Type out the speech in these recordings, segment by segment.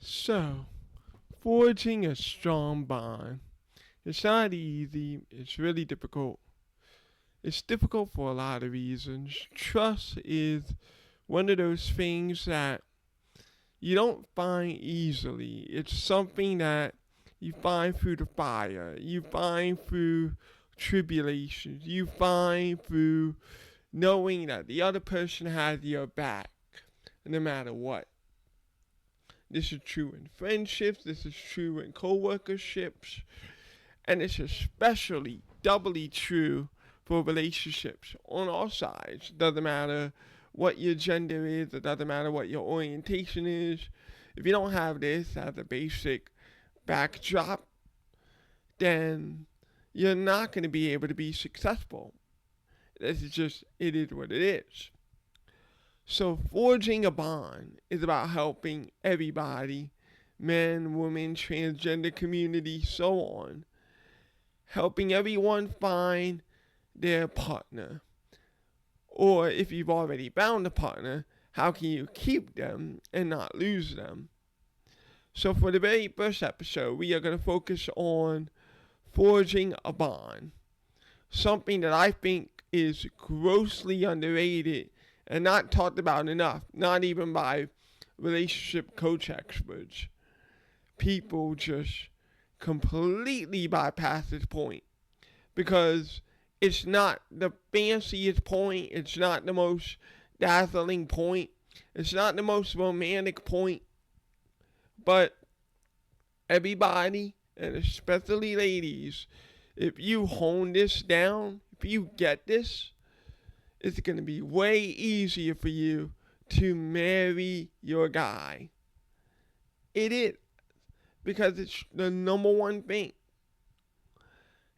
So, forging a strong bond. It's not easy, it's really difficult. It's difficult for a lot of reasons. Trust is one of those things that you don't find easily. It's something that you find through the fire, you find through tribulations, you find through knowing that the other person has your back no matter what. This is true in friendships, this is true in co-workerships, and it's especially doubly true for relationships on all sides. Doesn't matter what your gender is, it doesn't matter what your orientation is. If you don't have this as a basic backdrop, then you're not going to be able to be successful. This is just, it is what it is. So, forging a bond is about helping everybody, men, women, transgender community, so on, helping everyone find their partner. Or if you've already found a partner, how can you keep them and not lose them? So for the very first episode, we are going to focus on forging a bond. Something that I think is grossly underrated and not talked about enough, not even by relationship coach experts. People just completely bypass this point because it's not the fanciest point, it's not the most dazzling point, it's not the most romantic point, but everybody, and especially ladies, if you hone this down, if you get this, it's going to be way easier for you to marry your guy. It is, because it's the number one thing.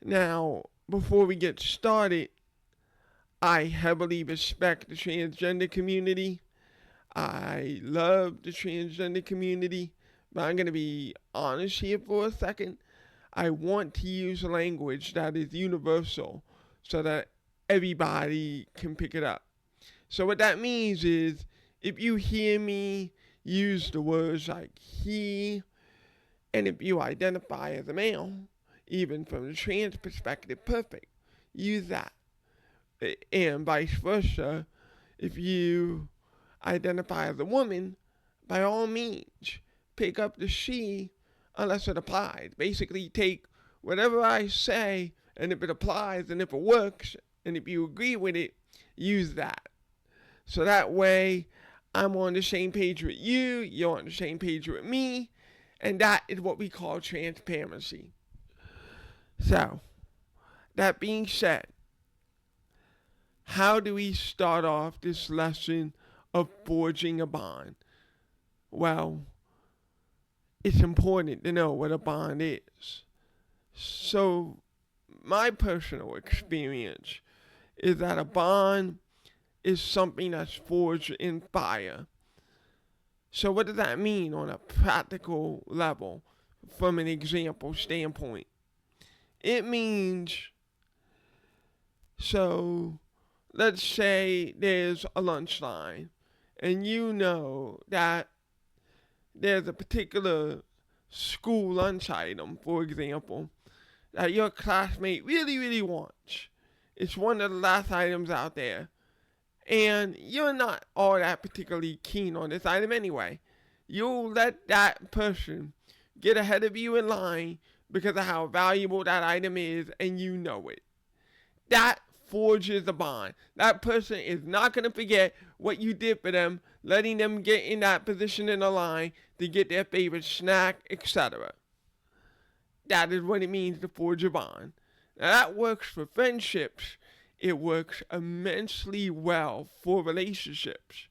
Now, before we get started, I heavily respect the transgender community. I love the transgender community, but I'm going to be honest here for a second. I want to use language that is universal so that everybody can pick it up. So what that means is if you hear me use the words like he, and if you identify as a male, even from the trans perspective, perfect. Use that. And vice versa, if you identify as a woman, by all means, pick up the she unless it applies. Basically, take whatever I say, and if it applies, and if it works, and if you agree with it, use that. So that way, I'm on the same page with you, you're on the same page with me, and that is what we call transparency. So, that being said, how do we start off this lesson of forging a bond? Well, it's important to know what a bond is. So, my personal experience is that a bond is something that's forged in fire. So, what does that mean on a practical level from an example standpoint? It means, so let's say there's a lunch line, and you know that there's a particular school lunch item, for example, that your classmate really wants. It's one of the last items out there. And you're not all that particularly keen on this item anyway. You'll let that person get ahead of you in line because of how valuable that item is, and you know it. That forges a bond. That person is not going to forget what you did for them, letting them get in that position in the line to get their favorite snack, etc. That is what it means to forge a bond. Now, that works for friendships. It works immensely well for relationships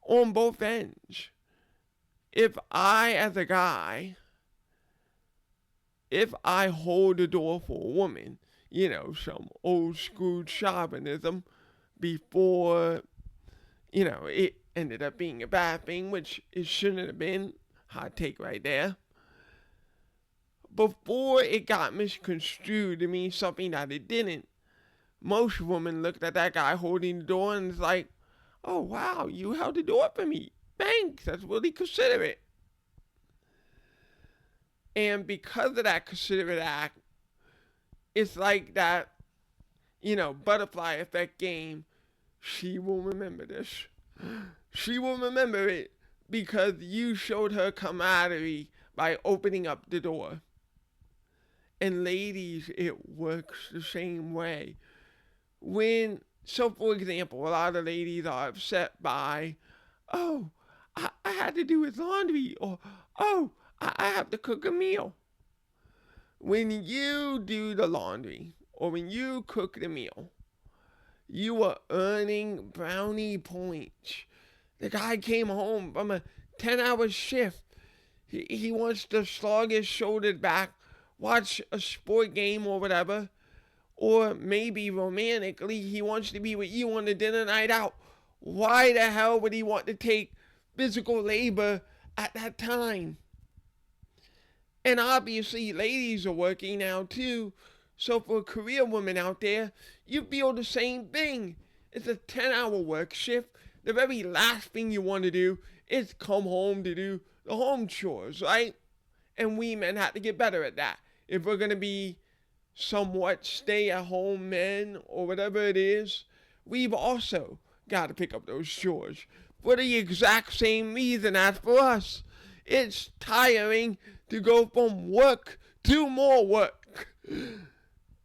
on both ends. If I, as a guy, if I hold the door for a woman, some old school chauvinism before, it ended up being a bad thing, which it shouldn't have been. Hot take right there. Before it got misconstrued to mean something that it didn't, most women looked at that guy holding the door and was like, oh wow, you held the door for me. thanks, that's really considerate. And because of that considerate act, it's like that, butterfly effect game. She will remember this. She will remember it because you showed her camaraderie by opening up the door. And ladies, it works the same way. So for example, a lot of ladies are upset by, oh, I had to do his laundry, or, oh, I have to cook a meal. When you do the laundry, or when you cook the meal, you are earning brownie points. The guy came home from a 10-hour shift. He wants to slog his shoulders back, watch a sport game or whatever. Or maybe romantically, he wants to be with you on the dinner night out. Why the hell would he want to take physical labor at that time? And obviously, ladies are working now too. So for career women out there, you feel the same thing. It's a 10-hour work shift. The very last thing you want to do is come home to do the home chores, right? And we men have to get better at that. If we're going to be somewhat stay-at-home men or whatever it is, we've also got to pick up those chores for the exact same reason as for us. It's tiring to go from work to more work.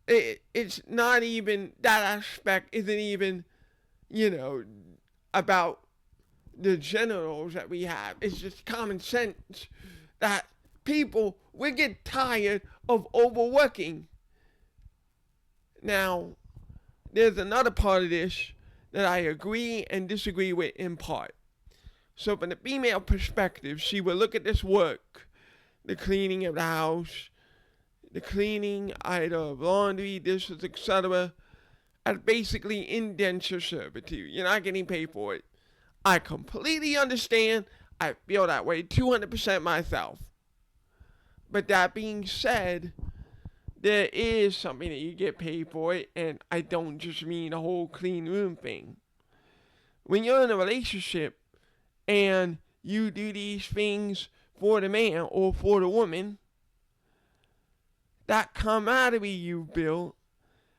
It's not even, that aspect isn't even, about the genitals that we have. It's just common sense that we get tired of overworking. Now, there's another part of this that I agree and disagree with in part. So from the female perspective, she will look at this work, the cleaning of the house, the cleaning either of laundry, dishes, etc., as basically indenture servitude. You're not getting paid for it. I completely understand. I feel that way 200% myself. But that being said, there is something that you get paid for it, and I don't just mean the whole clean room thing. When you're in a relationship and you do these things for the man or for the woman, that camaraderie you've built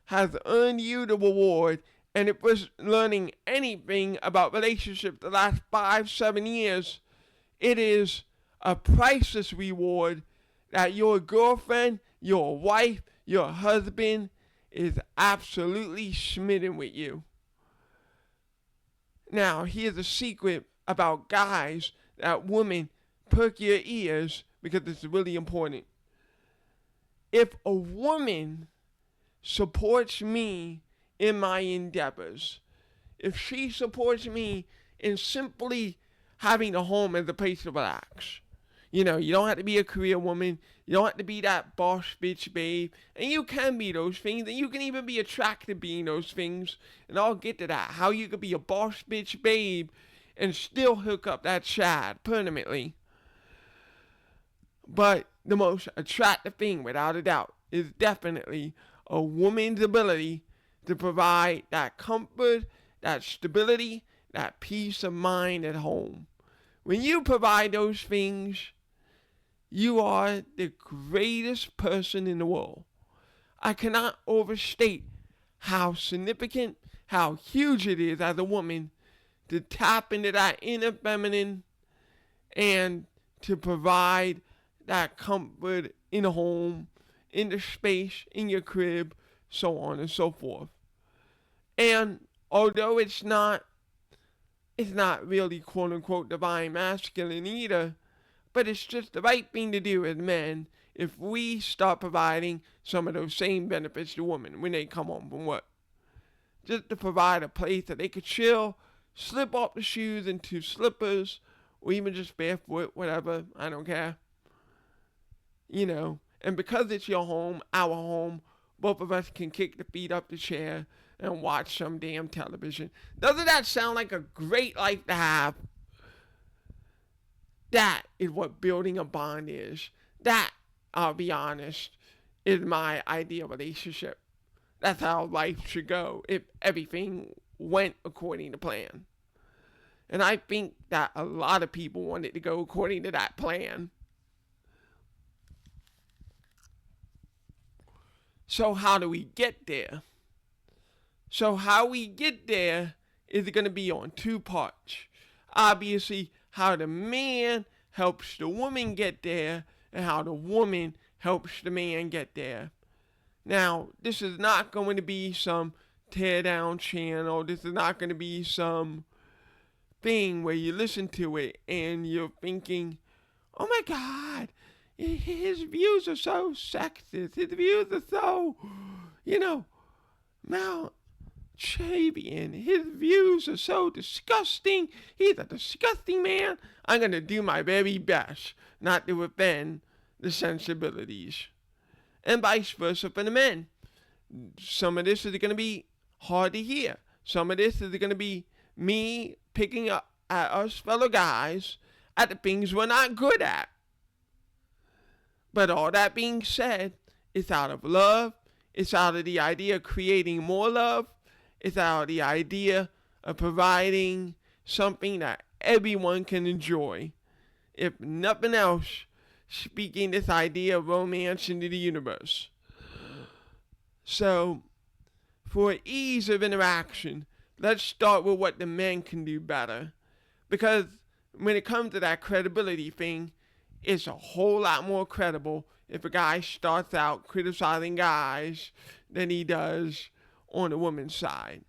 has earned you the reward. And if we're learning anything about relationships the last 5-7 years, it is a priceless reward that your girlfriend, your wife, your husband is absolutely smitten with you. Now, here's a secret about guys that women perk your ears because it's really important. If a woman supports me in my endeavors, if she supports me in simply having a home as a place to relax, you don't have to be a career woman. You don't have to be that boss bitch babe. And you can be those things. And you can even be attracted being those things. And I'll get to that. How you could be a boss bitch babe and still hook up that Chad permanently. But the most attractive thing, without a doubt, is definitely a woman's ability to provide that comfort, that stability, that peace of mind at home. When you provide those things, you are the greatest person in the world. I cannot overstate how significant, how huge it is as a woman to tap into that inner feminine and to provide that comfort in a home, in the space, in your crib, so on and so forth. And although it's not really quote unquote divine masculine either, but it's just the right thing to do as men if we start providing some of those same benefits to women when they come home from work. Just to provide a place that they could chill, slip off the shoes into slippers, or even just barefoot, whatever, I don't care. And because it's your home, our home, both of us can kick the feet up the chair and watch some damn television. Doesn't that sound like a great life to have? That is what building a bond is. That, I'll be honest, is my ideal relationship. That's how life should go if everything went according to plan. And I think that a lot of people want it to go according to that plan. So how do we get there? So how we get there is going to be on two parts. Obviously, how the man helps the woman get there and how the woman helps the man get there. Now, this is not going to be some tear down channel. This is not going to be some thing where you listen to it and you're thinking, oh my God, his views are so sexist. His views are so, Mount Chavian. His views are so disgusting. He's a disgusting man. I'm going to do my very best not to offend the sensibilities. And vice versa for the men. Some of this is going to be hard to hear. Some of this is going to be me picking up at us fellow guys at the things we're not good at. But all that being said, it's out of love. It's out of the idea of creating more love. It's out of the idea of providing something that everyone can enjoy. If nothing else, speaking this idea of romance into the universe. So, for ease of interaction, let's start with what the men can do better. Because when it comes to that credibility thing, it's a whole lot more credible if a guy starts out criticizing guys than he does on the woman's side.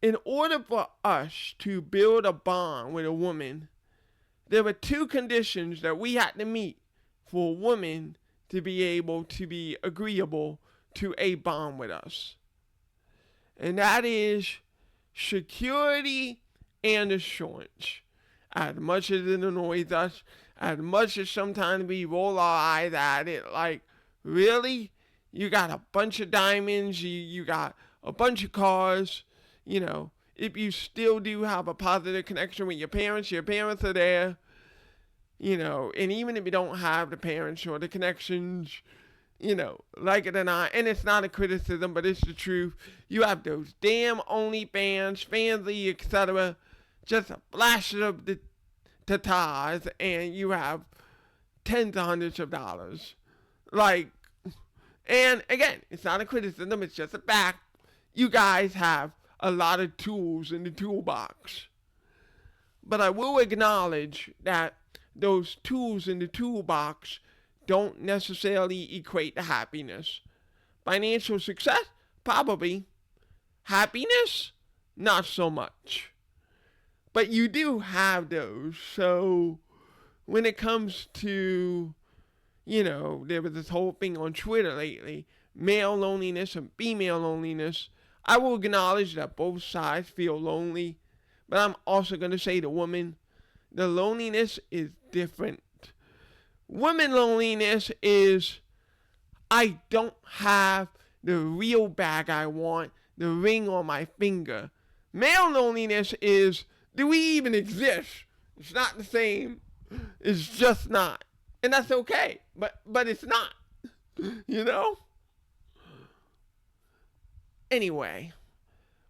In order for us to build a bond with a woman, there were two conditions that we had to meet for a woman to be able to be agreeable to a bond with us. And that is security and assurance. As much as it annoys us, as much as sometimes we roll our eyes at it, like, really? You got a bunch of diamonds, you got a bunch of cars, if you still do have a positive connection with your parents are there, and even if you don't have the parents or the connections, like it or not, and it's not a criticism, but it's the truth, you have those damn OnlyFans, Fansly, etc., just a flash of the tatas, and you have tens of hundreds of dollars. And again, it's not a criticism, it's just a fact. You guys have a lot of tools in the toolbox. But I will acknowledge that those tools in the toolbox don't necessarily equate to happiness. Financial success? Probably. Happiness? Not so much. But you do have those. So when it comes to, there was this whole thing on Twitter lately, male loneliness and female loneliness. I will acknowledge that both sides feel lonely, but I'm also going to say to women, the loneliness is different. Women loneliness is, I don't have the real bag I want, the ring on my finger. Male loneliness is, do we even exist? It's not the same. It's just not. And that's okay. But it's not. Anyway,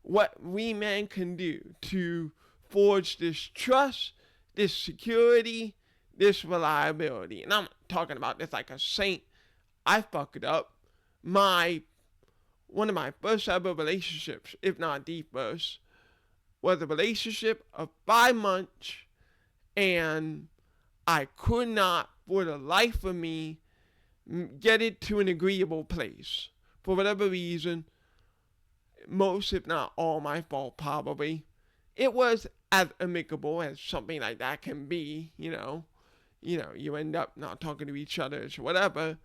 what we men can do to forge this trust, this security, this reliability. And I'm talking about this like a saint. I fucked up. One of my first ever relationships, if not the first, was a relationship of 5 months, and I could not, for the life of me, get it to an agreeable place. For whatever reason, most, if not all, my fault probably. It was as amicable as something like that can be, you end up not talking to each other or whatever.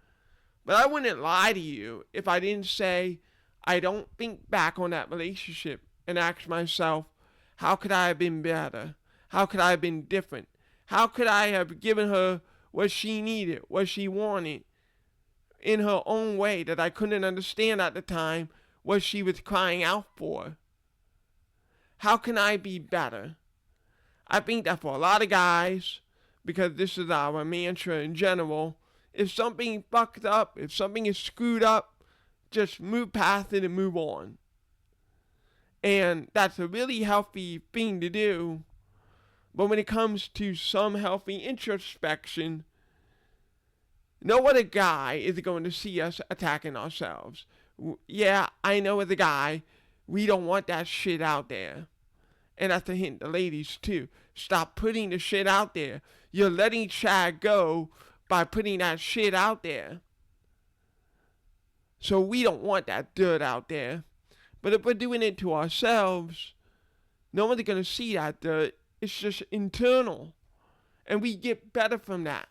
But I wouldn't lie to you if I didn't say I don't think back on that relationship and ask myself, how could I have been better? How could I have been different? How could I have given her what she needed, what she wanted, in her own way that I couldn't understand at the time what she was crying out for? How can I be better? I think that for a lot of guys, because this is our mantra in general, if something fucked up, if something is screwed up, just move past it and move on. And that's a really healthy thing to do. But when it comes to some healthy introspection, no other guy is going to see us attacking ourselves. Yeah, I know as a guy, we don't want that shit out there. And that's a hint to ladies too. Stop putting the shit out there. You're letting Chad go by putting that shit out there. So we don't want that dirt out there. But if we're doing it to ourselves, no one's going to see that dirt. It's just internal. And we get better from that.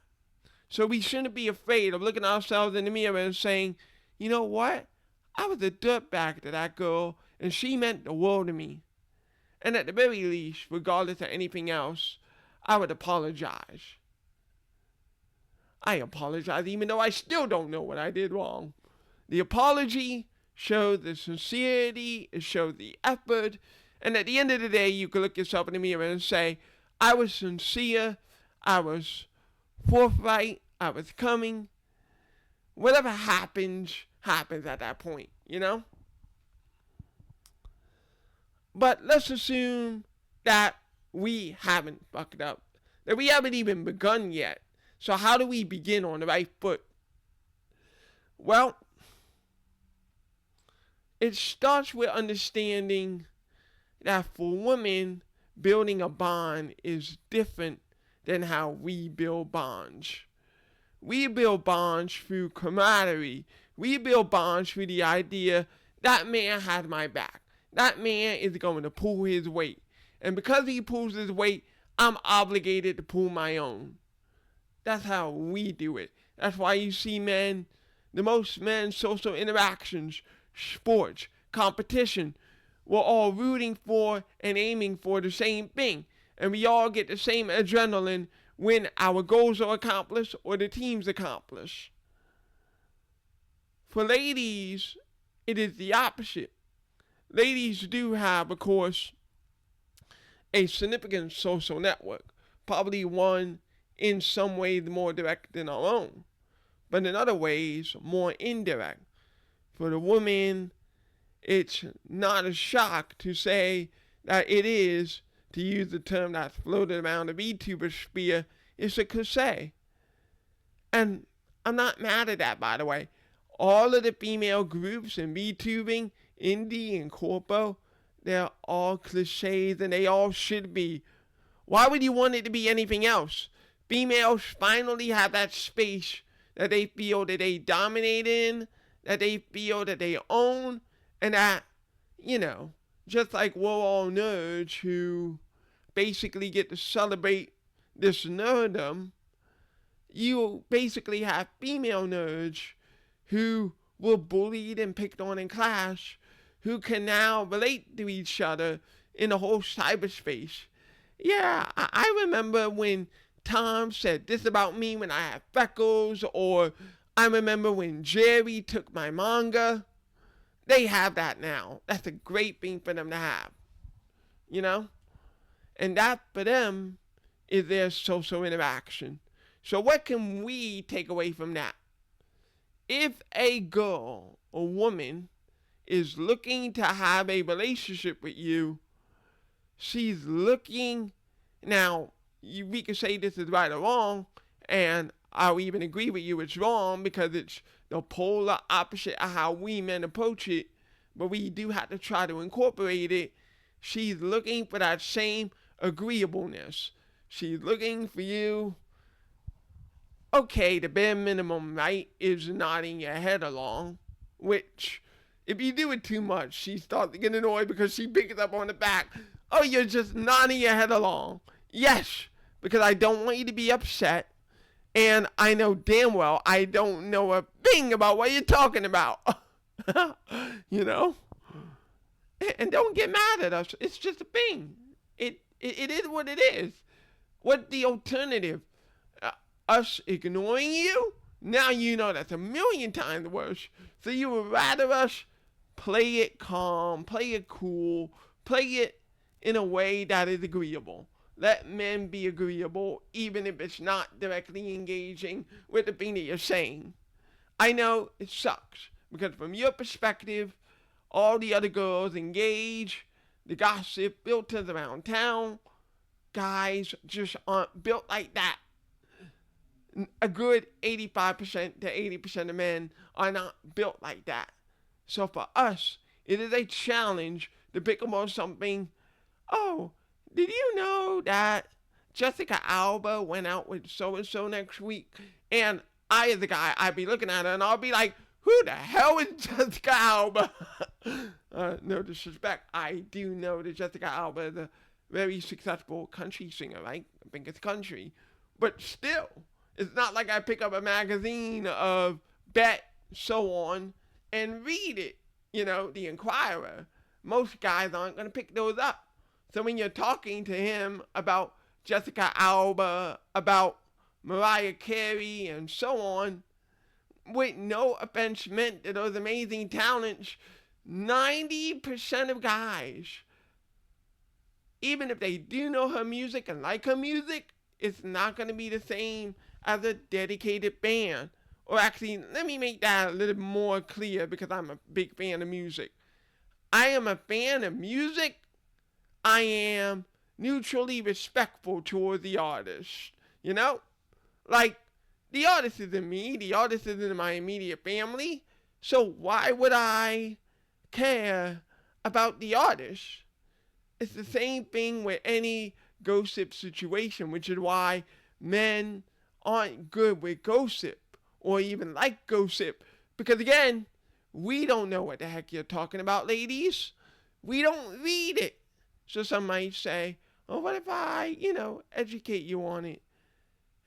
So we shouldn't be afraid of looking ourselves in the mirror and saying, you know what? I was a dirtbag to that girl, and she meant the world to me. And at the very least, regardless of anything else, I would apologize. I apologize even though I still don't know what I did wrong. The apology showed the sincerity, it showed the effort, and at the end of the day, you can look yourself in the mirror and say, I was sincere, I was forthright, I was coming. Whatever happens, happens at that point, you know? But let's assume that we haven't fucked up, that we haven't even begun yet. So how do we begin on the right foot? Well, it starts with understanding that for women, building a bond is different than how we build bonds. We build bonds through camaraderie. We build bonds through the idea that man had my back. That man is going to pull his weight. And because he pulls his weight, I'm obligated to pull my own. That's how we do it. That's why you see men, the most men's social interactions, sports, competition, we're all rooting for and aiming for the same thing. And we all get the same adrenaline when our goals are accomplished or the team's accomplished. For ladies, it is the opposite. Ladies do have, of course, a significant social network, probably one in some ways more direct than our own, but in other ways more indirect. For the woman, it's not a shock to say that it is, to use the term that's floated around the VTuber sphere, it's a cliche. And I'm not mad at that, by the way. All of the female groups in VTubing, indie and corpo, they're all cliches and they all should be. Why would you want it to be anything else? Females finally have that space that they feel that they dominate in, that they feel that they own, and that, just like we're all nerds who basically get to celebrate this nerddom, you basically have female nerds who were bullied and picked on in class, who can now relate to each other in the whole cyberspace. Yeah, I remember when Tom said this about me when I had freckles, or I remember when Jerry took my manga. They have that now. That's a great thing for them to have, And that, for them, is their social interaction. So what can we take away from that? If a girl or woman is looking to have a relationship with you, she's looking, now, we could say this is right or wrong, and I'll even agree with you it's wrong because it's the polar opposite of how we men approach it, but we do have to try to incorporate it. She's looking for that same agreeableness. She's looking for you. Okay, the bare minimum, right, is nodding your head along, which, if you do it too much, she starts to get annoyed because she picks up on the back. Oh, you're just nodding your head along. Yes, because I don't want you to be upset, and I know damn well I don't know a thing about what you're talking about. And don't get mad at us. It's just a thing. It is what it is. What's the alternative? Us ignoring you? Now you know that's a million times worse. So you would rather us play it calm, play it cool, play it in a way that is agreeable. Let men be agreeable, even if it's not directly engaging with the thing that you're saying. I know it sucks, because from your perspective, all the other girls engage, the gossip filters around town. Guys just aren't built like that. A good 85% to 80% of men are not built like that. So for us, it is a challenge to pick up on something. Oh, did you know that Jessica Alba went out with so and so next week? And I, as a guy, I'd be looking at her and I'll be like, who the hell is Jessica Alba? No disrespect. I do know that Jessica Alba is a very successful country singer, right? I think it's country. But still, it's not like I pick up a magazine of Bet, so on, and read it. The Inquirer. Most guys aren't going to pick those up. So when you're talking to him about Jessica Alba, about Mariah Carey, and so on, with no offense meant to those amazing talents, 90% of guys, even if they do know her music and like her music, it's not going to be the same as a dedicated fan. Or actually, let me make that a little more clear because I'm a big fan of music. I am a fan of music. I am neutrally respectful toward the artist. Like, the artist isn't me, the artist isn't my immediate family. So why would I care about the artist? It's the same thing with any gossip situation, which is why men aren't good with gossip or even like gossip. Because again, we don't know what the heck you're talking about, ladies. We don't read it. So some might say, oh, what if I, educate you on it?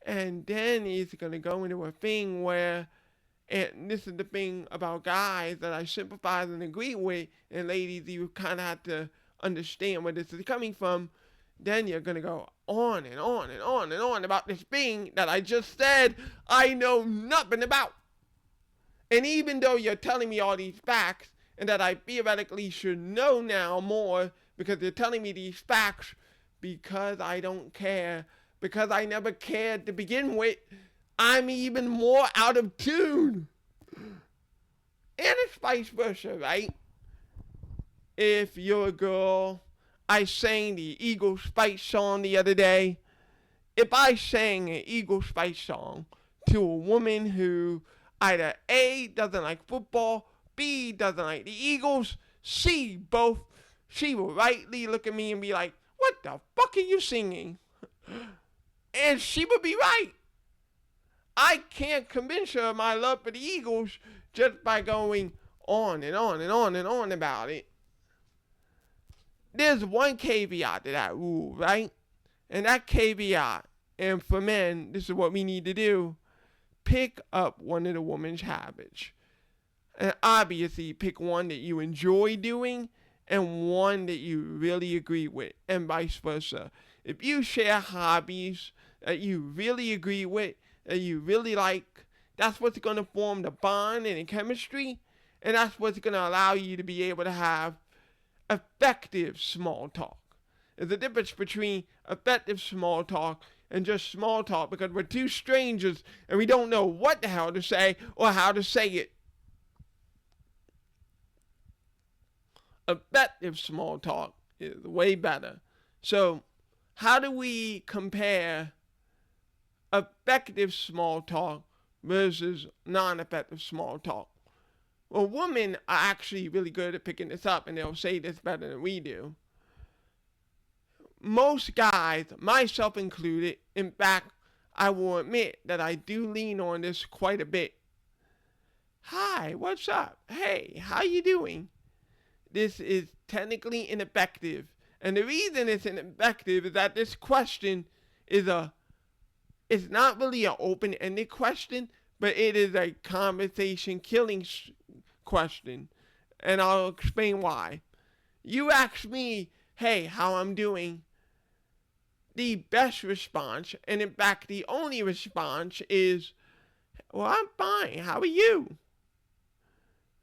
And then it's going to go into a thing where, and this is the thing about guys that I sympathize and agree with, and ladies, you kind of have to understand where this is coming from. Then you're going to go on and on and on and on about this thing that I just said I know nothing about. And even though you're telling me all these facts, and that I theoretically should know now more because you're telling me these facts because I don't care, because I never cared to begin with, I'm even more out of tune. And it's vice versa, right? If you're a girl, I sang the Eagle Spice song the other day. If I sang an Eagle Spice song to a woman who either A, doesn't like football, B, doesn't like the Eagles, C, both, she will rightly look at me and be like, what the fuck are you singing? And she would be right. I can't convince her of my love for the Eagles just by going on and on and on and on about it. There's one caveat to that rule, right? And that caveat, and for men, this is what we need to do, pick up one of the woman's habits. And obviously pick one that you enjoy doing and one that you really agree with, and vice versa. If you share hobbies that you really agree with, that you really like, that's what's going to form the bond and the chemistry, and that's what's going to allow you to be able to have effective small talk. There's a difference between effective small talk and just small talk because we're two strangers and we don't know what the hell to say or how to say it. Effective small talk is way better. So, how do we compare effective small talk versus non-effective small talk? Well, women are actually really good at picking this up, and they'll say this better than we do. Most guys, myself included, in fact, I will admit that I do lean on this quite a bit. Hi, what's up? Hey, how you doing? This is technically ineffective. And the reason it's ineffective is that this question is it's not really an open-ended question, but it is a conversation killing question. And I'll explain why. You ask me, hey, how I'm doing. The best response, and in fact the only response, is, well, I'm fine. How are you?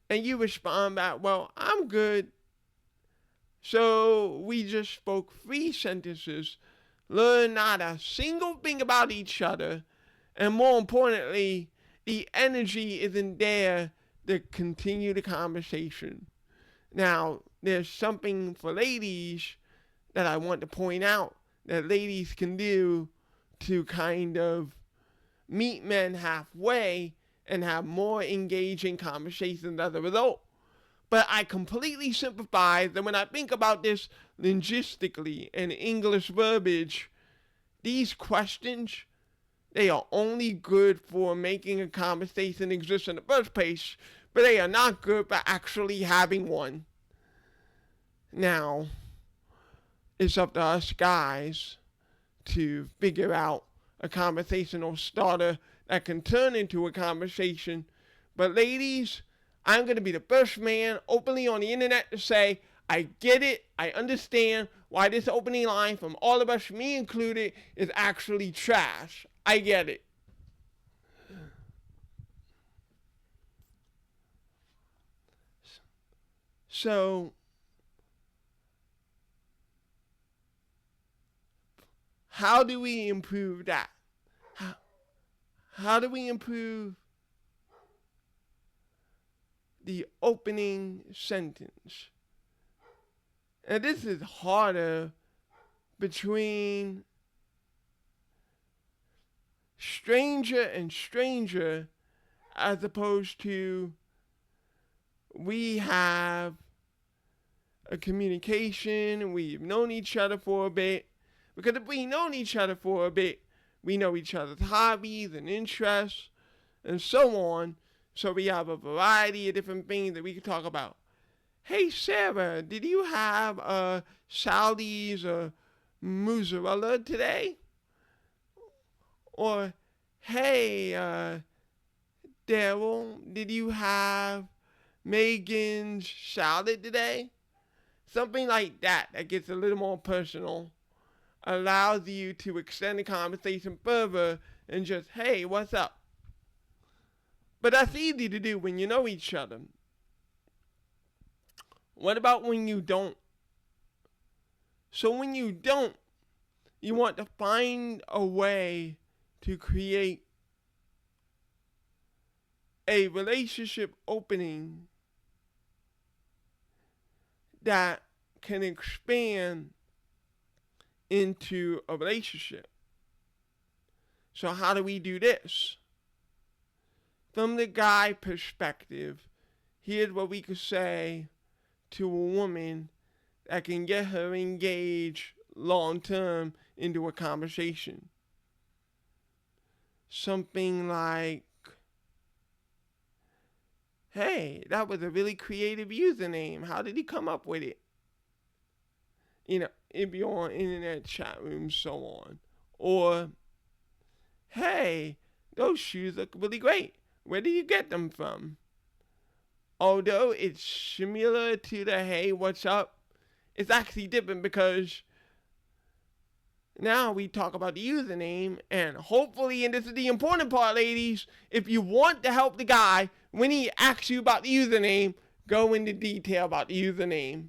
And you respond back, well, I'm good. So we just spoke 3 sentences, learned not a single thing about each other, and more importantly, the energy isn't there to continue the conversation. Now, there's something for ladies that I want to point out that ladies can do to kind of meet men halfway and have more engaging conversations as a result. But I completely sympathize that when I think about this linguistically and English verbiage, these questions, they are only good for making a conversation exist in the first place, but they are not good for actually having one. Now, it's up to us guys to figure out a conversational starter that can turn into a conversation. But ladies, I'm going to be the first man openly on the internet to say, I get it, I understand why this opening line from all of us, me included, is actually trash. I get it. So, how do we improve that? How do we improve the opening sentence? And this is harder between stranger and stranger, as opposed to we have a communication, we've known each other for a bit. Because if we've known each other for a bit, we know each other's hobbies and interests and so on. So we have a variety of different things that we can talk about. Hey Sarah, did you have Sally's mozzarella today? Or, hey Daryl, did you have Megan's salad today? Something like that gets a little more personal, allows you to extend the conversation further and just, hey, what's up? But that's easy to do when you know each other. What about when you don't? So when you don't, you want to find a way to create a relationship opening that can expand into a relationship. So how do we do this? From the guy perspective, here's what we could say to a woman that can get her engaged long term into a conversation. Something like, hey, that was a really creative username. How did he come up with it? You know, it'd be on internet chat rooms, so on. Or, hey, those shoes look really great. Where do you get them from? Although it's similar to the hey, what's up, it's actually different because now we talk about the username, and hopefully, and this is the important part, ladies, if you want to help the guy, when he asks you about the username, go into detail about the username.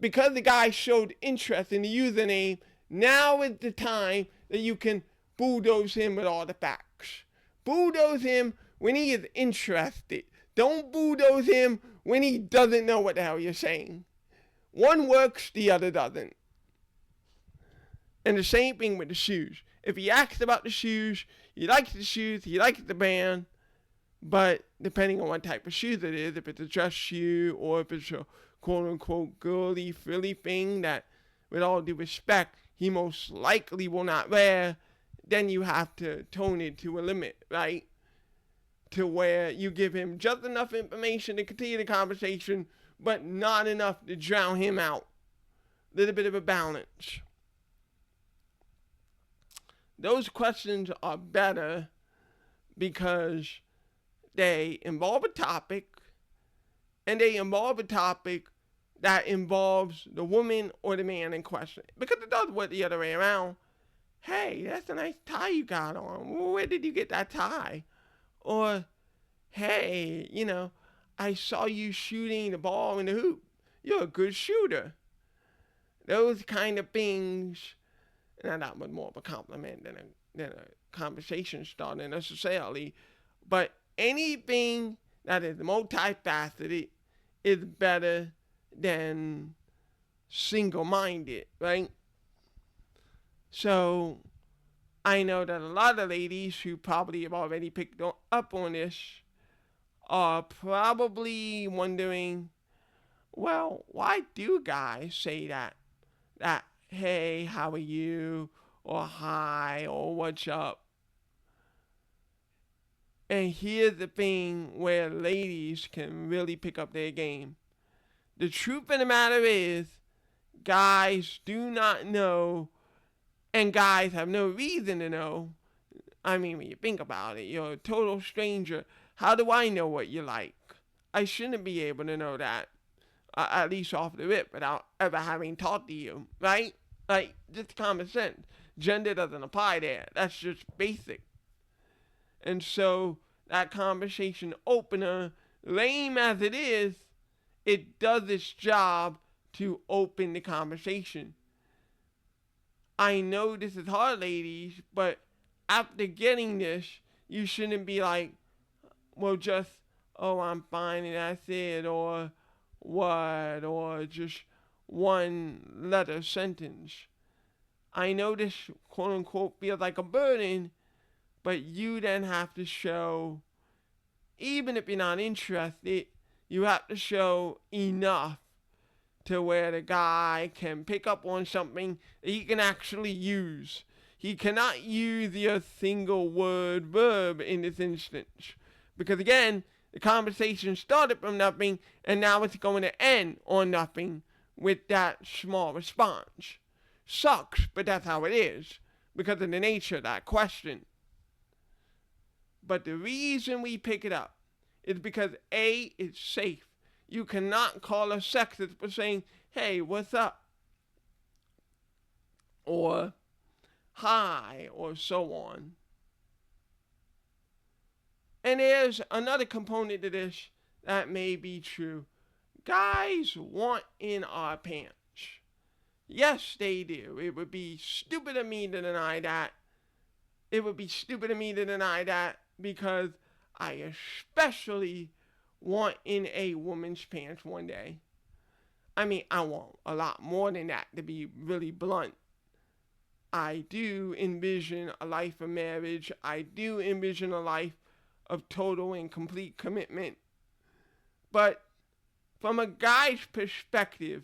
Because the guy showed interest in the username, now is the time that you can bulldoze him with all the facts. Bulldoze him when he is interested. Don't bulldoze him when he doesn't know what the hell you're saying. One works, the other doesn't. And the same thing with the shoes. If he asks about the shoes, he likes the shoes, he likes the band, but depending on what type of shoes it is, if it's a dress shoe or if it's a quote-unquote girly, frilly thing that, with all due respect, he most likely will not wear, then you have to tone it to a limit, right? To where you give him just enough information to continue the conversation, but not enough to drown him out. A little bit of a balance. Those questions are better because they involve a topic, and they involve a topic that involves the woman or the man in question. Because it does work the other way around. Hey, that's a nice tie you got on. Where did you get that tie? Or, hey, I saw you shooting the ball in the hoop. You're a good shooter. Those kind of things. Now, that was more of a compliment than a conversation starter necessarily. But anything that is multifaceted is better than single-minded, right? So I know that a lot of ladies who probably have already picked up on this are probably wondering, well, why do guys say that? That, hey, how are you? Or hi, or what's up? And here's the thing where ladies can really pick up their game. The truth of the matter is, guys do not know, and guys have no reason to know. I mean, when you think about it, you're a total stranger. How do I know what you like? I shouldn't be able to know that, at least off the rip, without ever having talked to you, right? Like, just common sense. Gender doesn't apply there. That's just basic. And so, that conversation opener, lame as it does its job to open the conversation. I know this is hard, ladies, but after getting this, you shouldn't be like, well, just, oh, I'm fine and that's it, or what, or just one letter sentence. I know this quote unquote feels like a burden, but you then have to show, even if you're not interested, you have to show enough to where the guy can pick up on something that he can actually use. He cannot use your single word verb in this instance. Because again, the conversation started from nothing and now it's going to end on nothing with that small response. Sucks, but that's how it is because of the nature of that question. But the reason we pick it up is because A, it's safe. You cannot call a sexist for saying, hey, what's up? Or hi, or so on. And there's another component to this that may be true. Guys want in our pants. Yes, they do. It would be stupid of me to deny that. It would be stupid of me to deny that because I especially want in a woman's pants one day. I mean, I want a lot more than that, to be really blunt. I do envision a life of marriage. I do envision a life of total and complete commitment. But from a guy's perspective,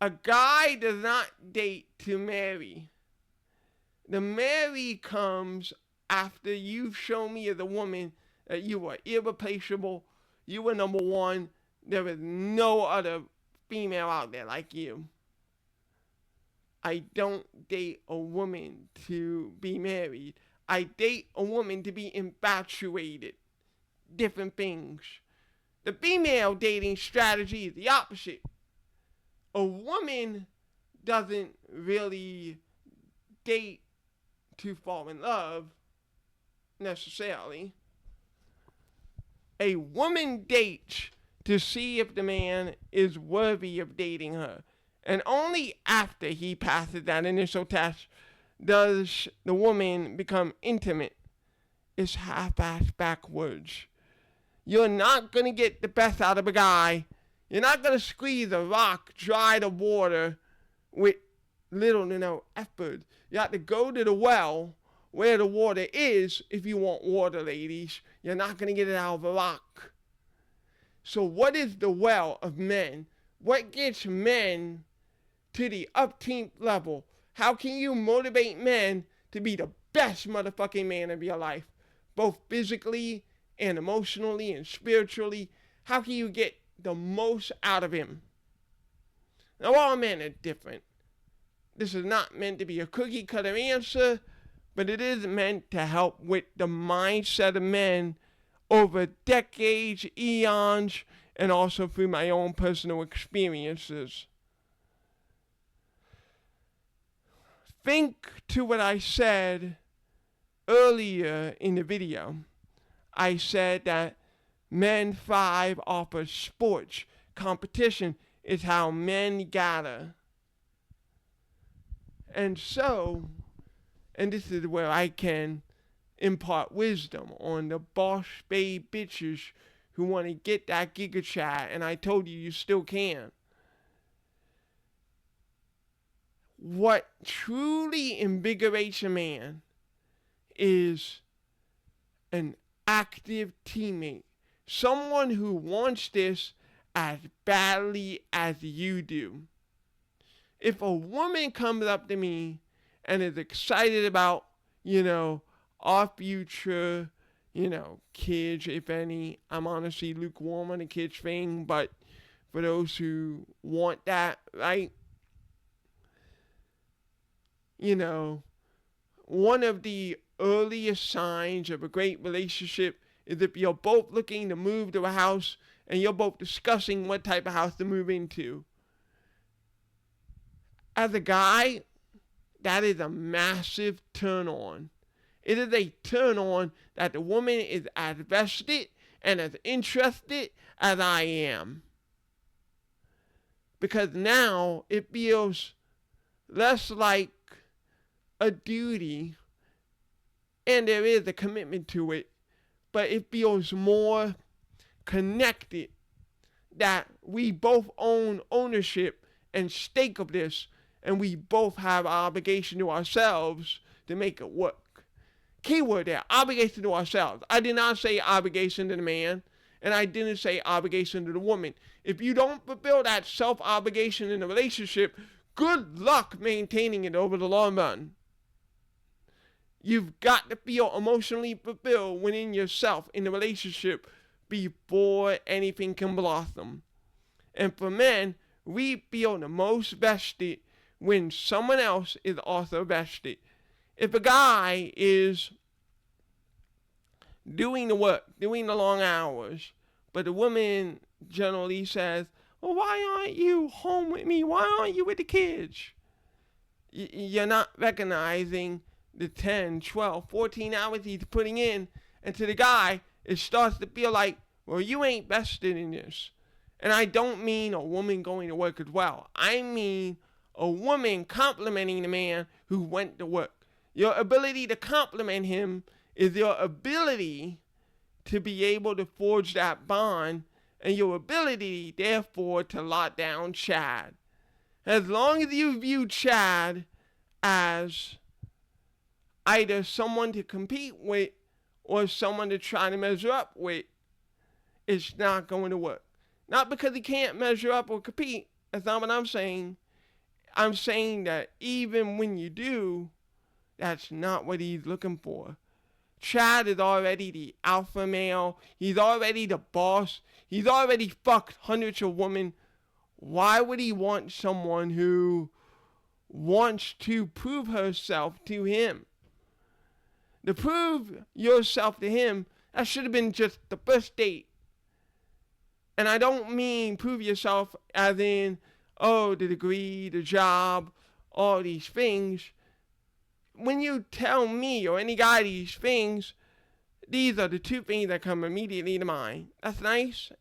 a guy does not date to marry. The marry comes after you've shown me as a woman that you are irreplaceable. You are number one. There is no other female out there like you. I don't date a woman to be married. I date a woman to be infatuated. Different things. The female dating strategy is the opposite. A woman doesn't really date to fall in love necessarily. A woman dates to see if the man is worthy of dating her. And only after he passes that initial test does the woman become intimate. It's half-ass backwards. You're not going to get the best out of a guy. You're not going to squeeze a rock dry to water with little to no effort. You have to go to the well where the water is if you want water, ladies. You're not going to get it out of a rock. So what is the well of men? What gets men to the upteenth level? How can you motivate men to be the best motherfucking man of your life? Both physically and emotionally and spiritually. How can you get the most out of him? Now all men are different. This is not meant to be a cookie cutter answer, but it is meant to help with the mindset of men over decades, eons, and also through my own personal experiences. Think to what I said earlier in the video. I said that Men 5 offers sports. Competition is how men gather. And so, and this is where I can impart wisdom on the boss babe bitches who want to get that giga chat, and I told you still can. what truly invigorates a man is an active teammate. Someone who wants this as badly as you do. If a woman comes up to me and is excited about, our future, kids, if any, I'm honestly lukewarm on the kids thing, but for those who want that, right? One of the earliest signs of a great relationship is if you're both looking to move to a house and you're both discussing what type of house to move into. As a guy, that is a massive turn on. It is a turn on that the woman is as vested and as interested as I am. Because now it feels less like a duty, and there is a commitment to it, but it feels more connected that we both own ownership and stake of this, and we both have obligation to ourselves to make it work. Keyword there, obligation to ourselves. I did not say obligation to the man, and I didn't say obligation to the woman. If you don't fulfill that self-obligation in a relationship, good luck maintaining it over the long run. You've got to feel emotionally fulfilled within yourself in the relationship before anything can blossom. And for men, we feel the most vested when someone else is also vested. If a guy is doing the work, doing the long hours, but the woman generally says, well, why aren't you home with me? Why aren't you with the kids? You're not recognizing the 10, 12, 14 hours he's putting in, and to the guy, it starts to feel like, well, you ain't vested in this. And I don't mean a woman going to work as well. I mean a woman complimenting the man who went to work. Your ability to compliment him is your ability to be able to forge that bond, and your ability, therefore, to lock down Chad. As long as you view Chad as either someone to compete with or someone to try to measure up with, it's not going to work. Not because he can't measure up or compete. That's not what I'm saying. I'm saying that even when you do, that's not what he's looking for. Chad is already the alpha male. He's already the boss. He's already fucked hundreds of women. Why would he want someone who wants to prove herself to him? To prove yourself to him, that should have been just the first date. And I don't mean prove yourself as in, the degree, the job, all these things. When you tell me or any guy these things, these are the two things that come immediately to mind. That's nice.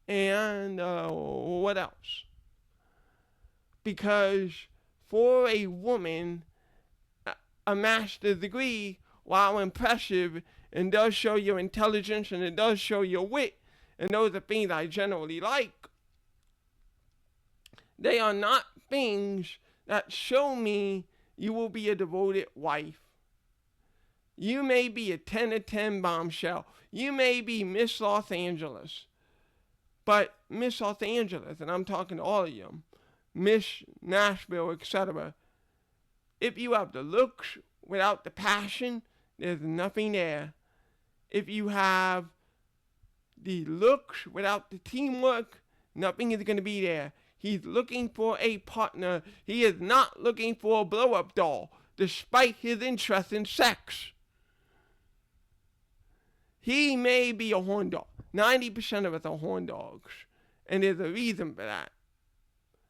And what else? Because for a woman, a master's degree, while impressive and does show your intelligence and it does show your wit, and those are things I generally like, they are not things that show me you will be a devoted wife. You may be a 10 of 10 bombshell. You may be Miss Los Angeles. But Miss Los Angeles, and I'm talking to all of you, Miss Nashville, etc. If you have the looks without the passion, there's nothing there. If you have the looks without the teamwork, nothing is going to be there. He's looking for a partner. He is not looking for a blow-up doll, despite his interest in sex. He may be a horn dog. 90% of us are horn dogs. And there's a reason for that.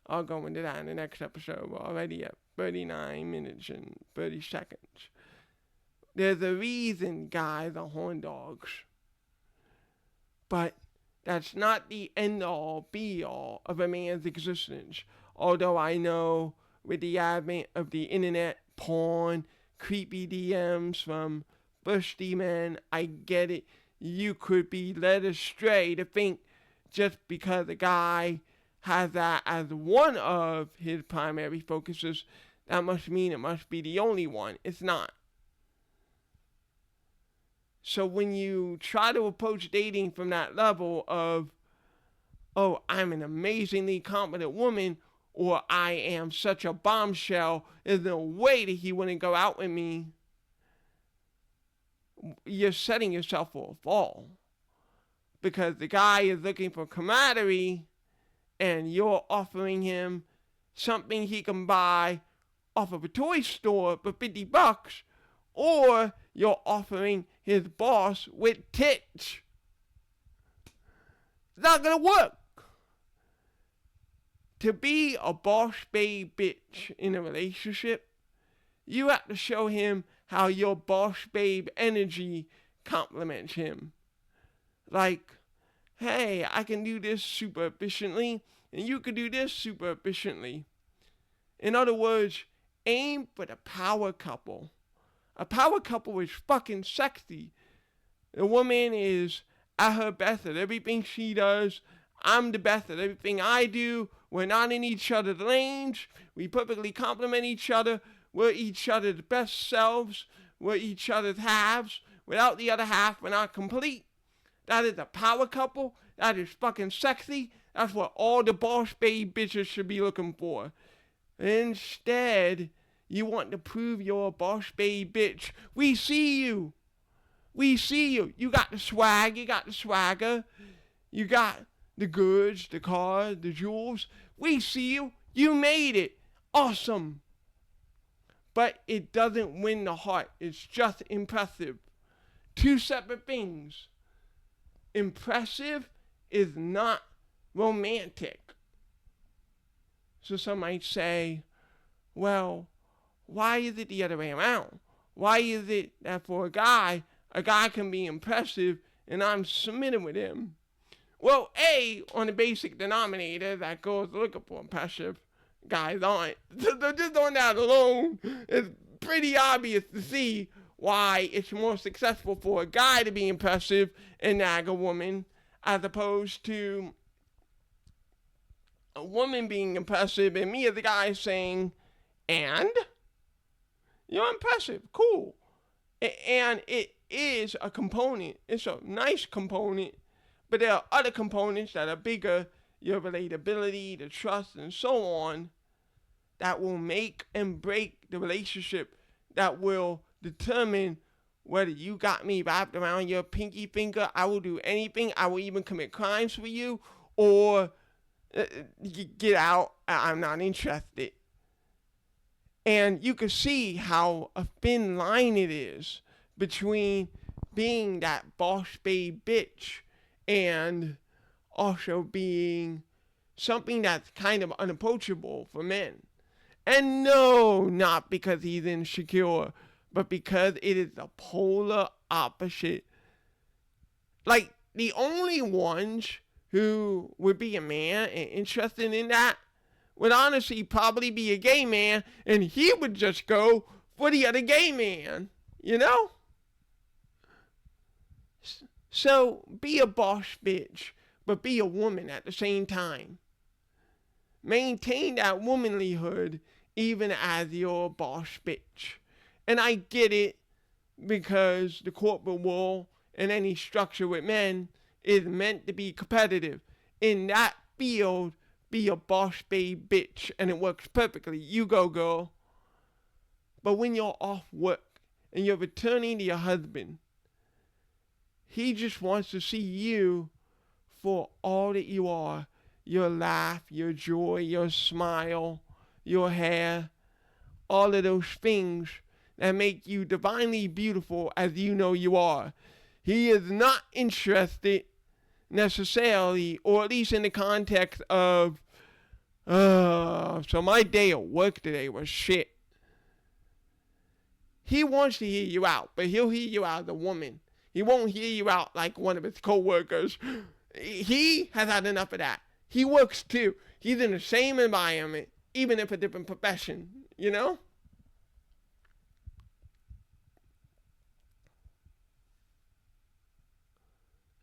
I'll go into that in the next episode. We're already at 39 minutes and 30 seconds. There's a reason guys are horn dogs. But that's not the end-all, be-all of a man's existence. Although I know with the advent of the internet, porn, creepy DMs from thirsty men, I get it. You could be led astray to think just because a guy has that as one of his primary focuses, that must mean it must be the only one. It's not. So when you try to approach dating from that level of, oh, I'm an amazingly competent woman, or I am such a bombshell, there's no way that he wouldn't go out with me, you're setting yourself for a fall. Because the guy is looking for camaraderie, and you're offering him something he can buy off of a toy store for $50, or you're offering his boss with tits. It's not gonna work. To be a boss babe bitch in a relationship, you have to show him how your boss babe energy compliments him. Like, hey, I can do this super efficiently, and you can do this super efficiently. In other words, aim for the power couple. A power couple is fucking sexy. The woman is at her best at everything she does. I'm the best at everything I do. We're not in each other's lanes. We perfectly complement each other. We're each other's best selves. We're each other's halves. Without the other half, we're not complete. That is a power couple. That is fucking sexy. That's what all the boss babe bitches should be looking for. Instead, you want to prove you're a boss babe bitch. We see you. We see you. You got the swag. You got the swagger. You got the goods, the cars, the jewels. We see you. You made it. Awesome. But it doesn't win the heart. It's just impressive. Two separate things. Impressive is not romantic. So some might say, well, why is it the other way around? Why is it that for a guy can be impressive and I'm submitted with him? Well, A, on the basic denominator that girls are looking for impressive, guys aren't. So just on that alone, it's pretty obvious to see why it's more successful for a guy to be impressive and nag a woman as opposed to a woman being impressive and me as a guy saying, and? You're impressive, cool. And it is a component. It's a nice component, but there are other components that are bigger, your relatability, the trust, and so on, that will make and break the relationship, that will determine whether you got me wrapped around your pinky finger, I will do anything, I will even commit crimes for you, or get out, I'm not interested. And you can see how a thin line it is between being that boss babe bitch and also being something that's kind of unapproachable for men. And no, not because he's insecure, but because it is the polar opposite. Like, the only ones who would be a man and interested in that would honestly probably be a gay man, and he would just go for the other gay man, you know? So, be a boss bitch, but be a woman at the same time. Maintain that womanlyhood even as your boss bitch. And I get it, because the corporate world and any structure with men is meant to be competitive. In that field, be a boss babe bitch, and it works perfectly. You go, girl. But when you're off work and you're returning to your husband, he just wants to see you for all that you are. Your laugh, your joy, your smile, your hair, all of those things that make you divinely beautiful as you know you are. He is not interested necessarily, or at least in the context of, so my day at work today was shit. He wants to hear you out, but he'll hear you out as a woman. He won't hear you out like one of his co-workers. He has had enough of that. He works too. He's in the same environment, even if a different profession, you know?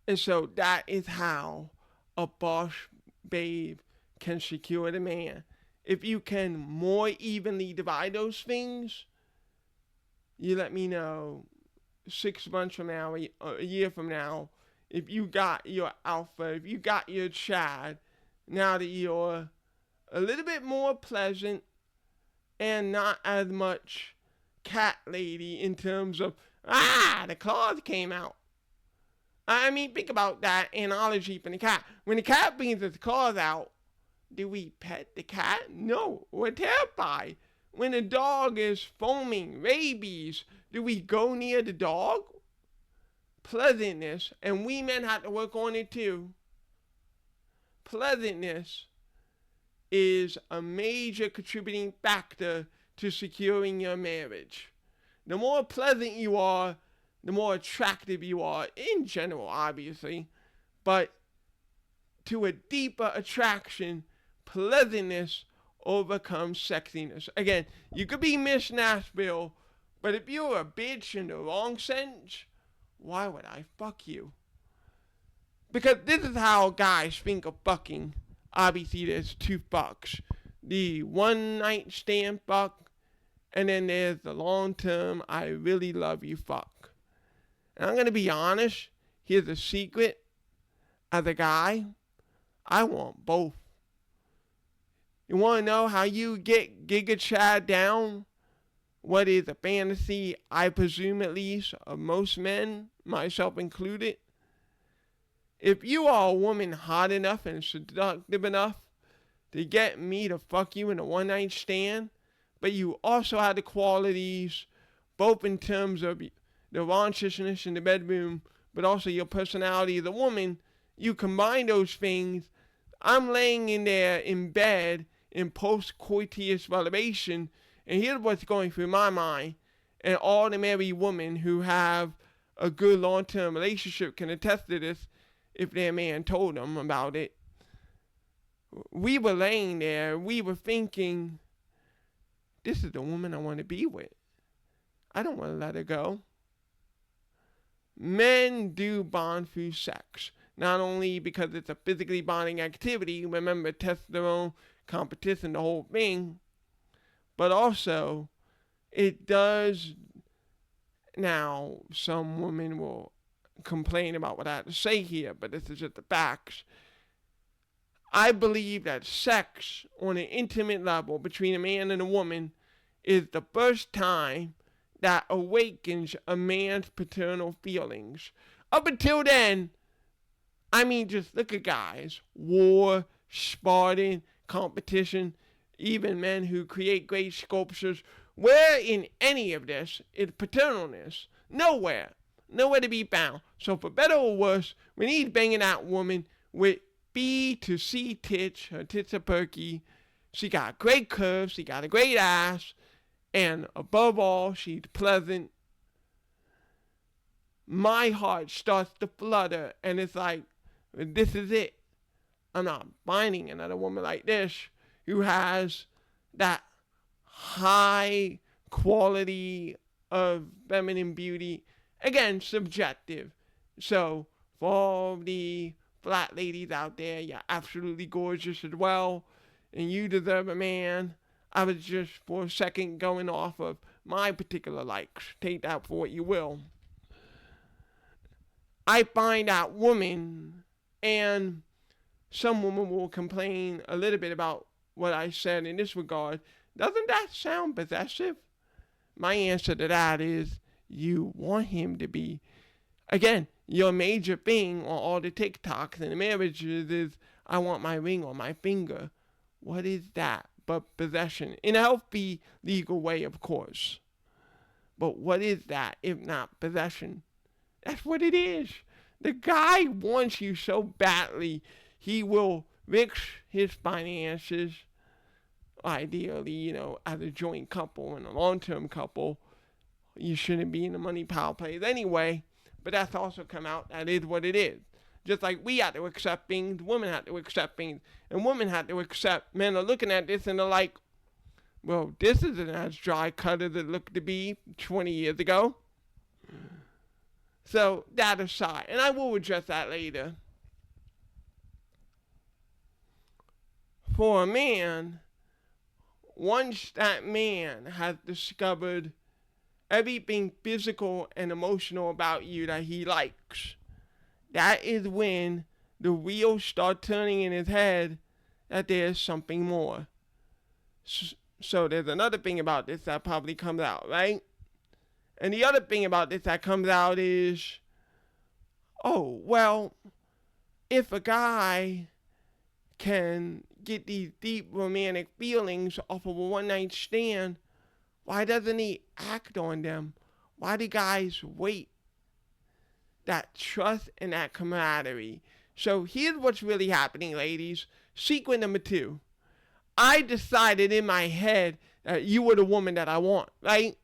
And so that is how a boss babe can secure the man. if you can more evenly divide those things, you let me know 6 months from now, a year from now, if you got your alpha, if you got your Chad, now that you're a little bit more pleasant and not as much cat lady in terms of, the claws came out. I mean, think about that analogy from the cat. When the cat brings its claws out, do we pet the cat? No, we're terrified. When the dog is foaming, rabies, do we go near the dog? Pleasantness, and we men have to work on it too. Pleasantness is a major contributing factor to securing your marriage. The more pleasant you are, the more attractive you are, in general, obviously. But to a deeper attraction, pleasantness overcomes sexiness. Again, you could be Miss Nashville, but if you're a bitch in the wrong sense, why would I fuck you? Because this is how guys think of fucking. Obviously, there's two fucks. The one night stand fuck, and then there's the long term, I really love you fuck. And I'm going to be honest, here's a secret. As a guy, I want both. You want to know how you get Giga Chad down? What is a fantasy, I presume at least, of most men, myself included? If you are a woman hot enough and seductive enough to get me to fuck you in a one night stand, but you also have the qualities, both in terms of the raunciousness in the bedroom, but also your personality as a woman, you combine those things, I'm laying in there in bed in post-coitus relevation, and here's what's going through my mind, and all the married women who have a good long-term relationship can attest to this if their man told them about it. We were laying there, we were thinking, this is the woman I want to be with. I don't want to let her go. Men do bond through sex. Not only because it's a physically bonding activity, remember testosterone, competition, the whole thing, but also it does. Now, some women will complain about what I have to say here, but this is just the facts. I believe that sex on an intimate level between a man and a woman is the first time that awakens a man's paternal feelings. Up until then, I mean, just look at guys. War, Spartan, competition, even men who create great sculptures. Where in any of this is paternalness? Nowhere. Nowhere to be found. So for better or worse, when he's banging that woman with B to C tits, her tits are perky, she got great curves, she got a great ass, and above all, she's pleasant. My heart starts to flutter, and it's like, this is it. I'm not finding another woman like this who has that high quality of feminine beauty. Again, subjective. So, for all the flat ladies out there, you're absolutely gorgeous as well, and you deserve a man. I was just for a second going off of my particular likes. Take that for what you will. I find that woman, and some women will complain a little bit about what I said in this regard. Doesn't that sound possessive? My answer to that is you want him to be. Again, your major thing on all the TikToks and the marriages is, I want my ring on my finger. What is that but possession? In a healthy, legal way, of course. But what is that if not possession? That's what it is. The guy wants you so badly, he will risk his finances, ideally, as a joint couple and a long-term couple. You shouldn't be in the money power plays anyway, but that's also come out. That is what it is. Just like we had to accept things, women had to accept things, and women had to accept men are looking at this and they're like, well, this isn't as dry cut as it looked to be 20 years ago. So, that aside, and I will address that later. For a man, once that man has discovered everything physical and emotional about you that he likes, that is when the wheels start turning in his head that there's something more. So there's another thing about this that probably comes out, right? And the other thing about this that comes out is, oh, well, if a guy can get these deep romantic feelings off of a one night stand, why doesn't he act on them? Why do guys wait? That trust and that camaraderie. So here's what's really happening, ladies. Secret number 2. I decided in my head that you were the woman that I want, right?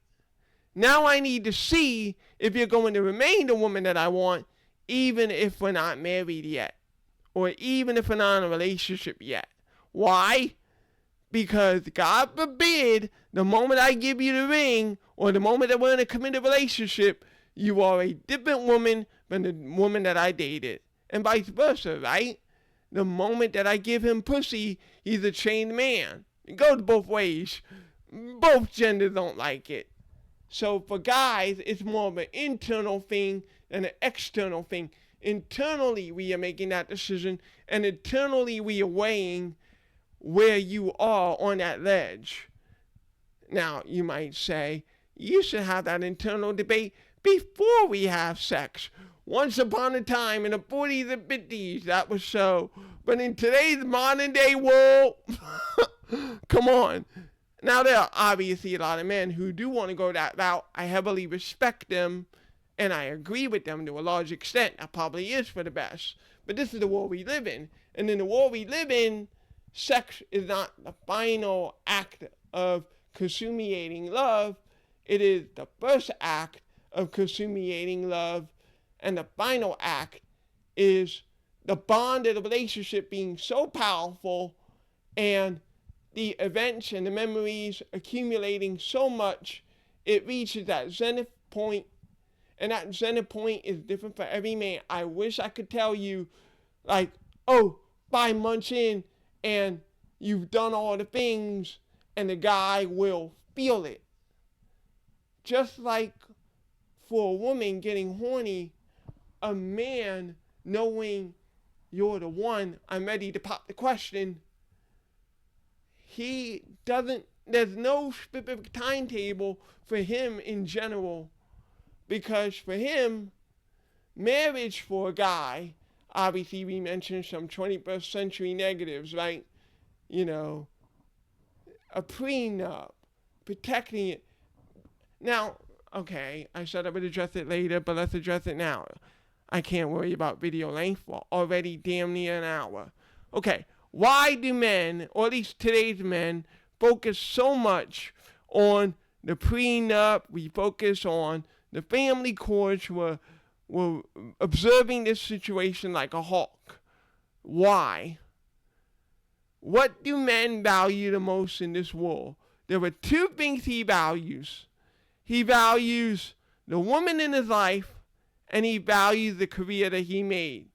Now I need to see if you're going to remain the woman that I want, even if we're not married yet, or even if we're not in a relationship yet. Why? Because God forbid, the moment I give you the ring, or the moment that we're in a committed relationship, you are a different woman than the woman that I dated. And vice versa, right? The moment that I give him pussy, he's a changed man. It goes both ways. Both genders don't like it. So for guys, it's more of an internal thing than an external thing. Internally, we are making that decision, and internally, we are weighing where you are on that ledge. Now, you might say, you should have that internal debate before we have sex. Once upon a time in the 40s and 50s, that was so. But in today's modern day world, come on. Now, there are obviously a lot of men who do want to go that route. I heavily respect them, and I agree with them to a large extent. That probably is for the best. But this is the world we live in. And in the world we live in, sex is not the final act of consummating love. It is the first act of consummating love. And the final act is the bond of the relationship being so powerful, and the events and the memories accumulating so much, it reaches that zenith point. And that zenith point is different for every man. I wish I could tell you, like, oh, 5 months in, and you've done all the things, and the guy will feel it. Just like for a woman getting horny, a man knowing you're the one, I'm ready to pop the question, there's no specific timetable for him in general, because for him, marriage for a guy, obviously we mentioned some 21st century negatives, right? You know, a prenup, protecting it. Now, okay, I said I would address it later, but let's address it now. I can't worry about video length. We're already damn near an hour. Okay, why do men, or at least today's men, focus so much on the prenup? We focus on the family courts. We're observing this situation like a hawk. Why? What do men value the most in this world? There are 2 things he values. He values the woman in his life, and he values the career that he made.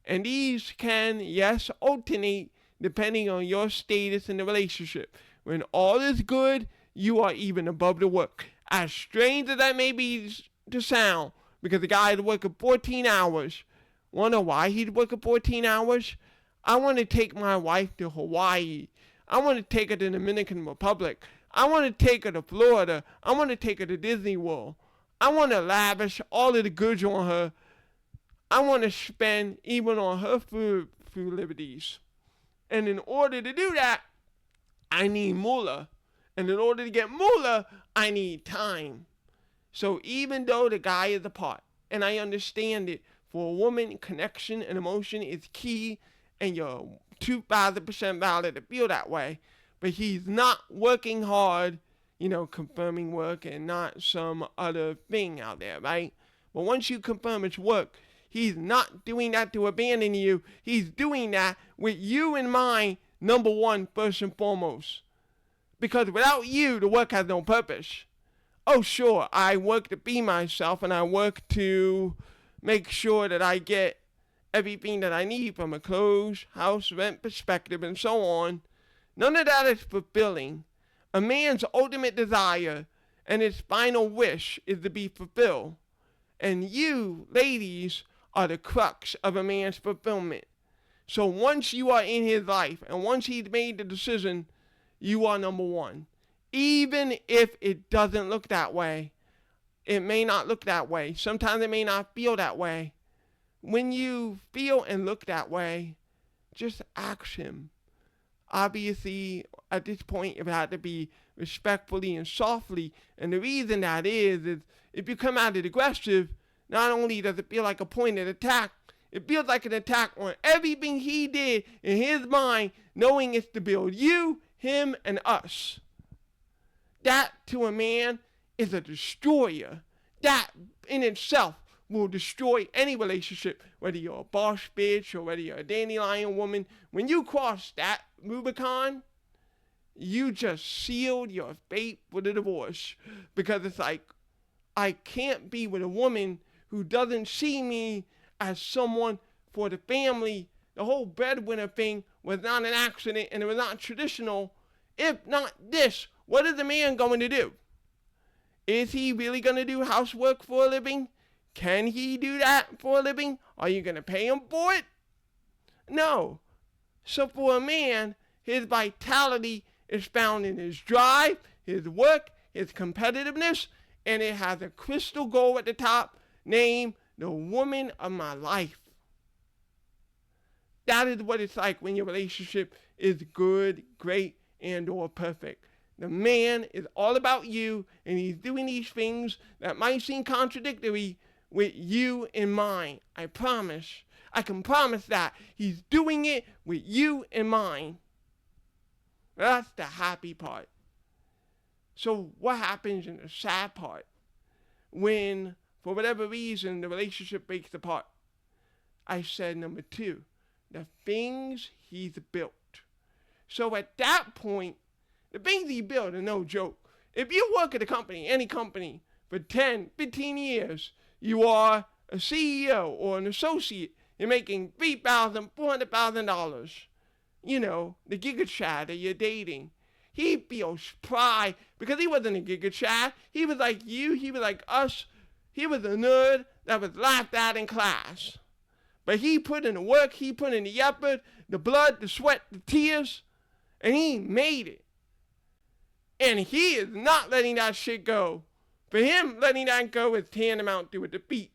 And these can, yes, alternate depending on your status in the relationship. When all is good, you are even above the work. As strange as that may be to sound, because the guy is working 14 hours. Wonder why he's working 14 hours? I want to take my wife to Hawaii. I want to take her to the Dominican Republic. I want to take her to Florida. I want to take her to Disney World. I want to lavish all of the goods on her. I want to spend even on her food liberties. And in order to do that, I need moolah. And in order to get moolah, I need time. So even though the guy is apart, and I understand it, for a woman, connection and emotion is key, and you're 2,000% valid to feel that way, but he's not working hard, confirming work and not some other thing out there, right? But once you confirm it's work, he's not doing that to abandon you. He's doing that with you in mind, number one, first and foremost. Because without you, the work has no purpose. Oh, sure, I work to be myself, and I work to make sure that I get everything that I need from a clothes, house, rent perspective, and so on. None of that is fulfilling. A man's ultimate desire and his final wish is to be fulfilled. And you, ladies, are the crux of a man's fulfillment. So once you are in his life and once he's made the decision, you are number one. Even if it doesn't look that way, it may not look that way. Sometimes it may not feel that way. When you feel and look that way, just ask him. Obviously, at this point, it had to be respectfully and softly. And the reason that is if you come out as aggressive, not only does it feel like a pointed attack, it feels like an attack on everything he did in his mind, knowing it's to build you, him, and us. That, to a man, is a destroyer. That, in itself, will destroy any relationship, whether you're a boss bitch or whether you're a dandelion woman. When you cross that Rubicon, you just sealed your fate for the divorce. Because it's like, I can't be with a woman who doesn't see me as someone for the family. The whole breadwinner thing was not an accident and it was not traditional. If not this, what is the man going to do? Is he really going to do housework for a living? Can he do that for a living? Are you going to pay him for it? No. So for a man, his vitality is found in his drive, his work, his competitiveness, and it has a crystal goal at the top named the woman of my life. That is what it's like when your relationship is good, great, and or perfect. The man is all about you, and he's doing these things that might seem contradictory with you in mind. I promise. I can promise that. He's doing it with you in mind. That's the happy part. So what happens in the sad part? When, for whatever reason, the relationship breaks apart. I said number 2, the things he's built. So at that point, the things he built are no joke. If you work at a company, any company, for 10, 15 years, you are a CEO or an associate, you're making $3,000, $400,000. You know, the giga chad that you're dating. He feels pride because he wasn't a giga chad. He was like you, he was like us. He was a nerd that was laughed at in class. But he put in the work, he put in the effort, the blood, the sweat, the tears, and he made it. And he is not letting that shit go. For him, letting that go is tantamount to a defeat.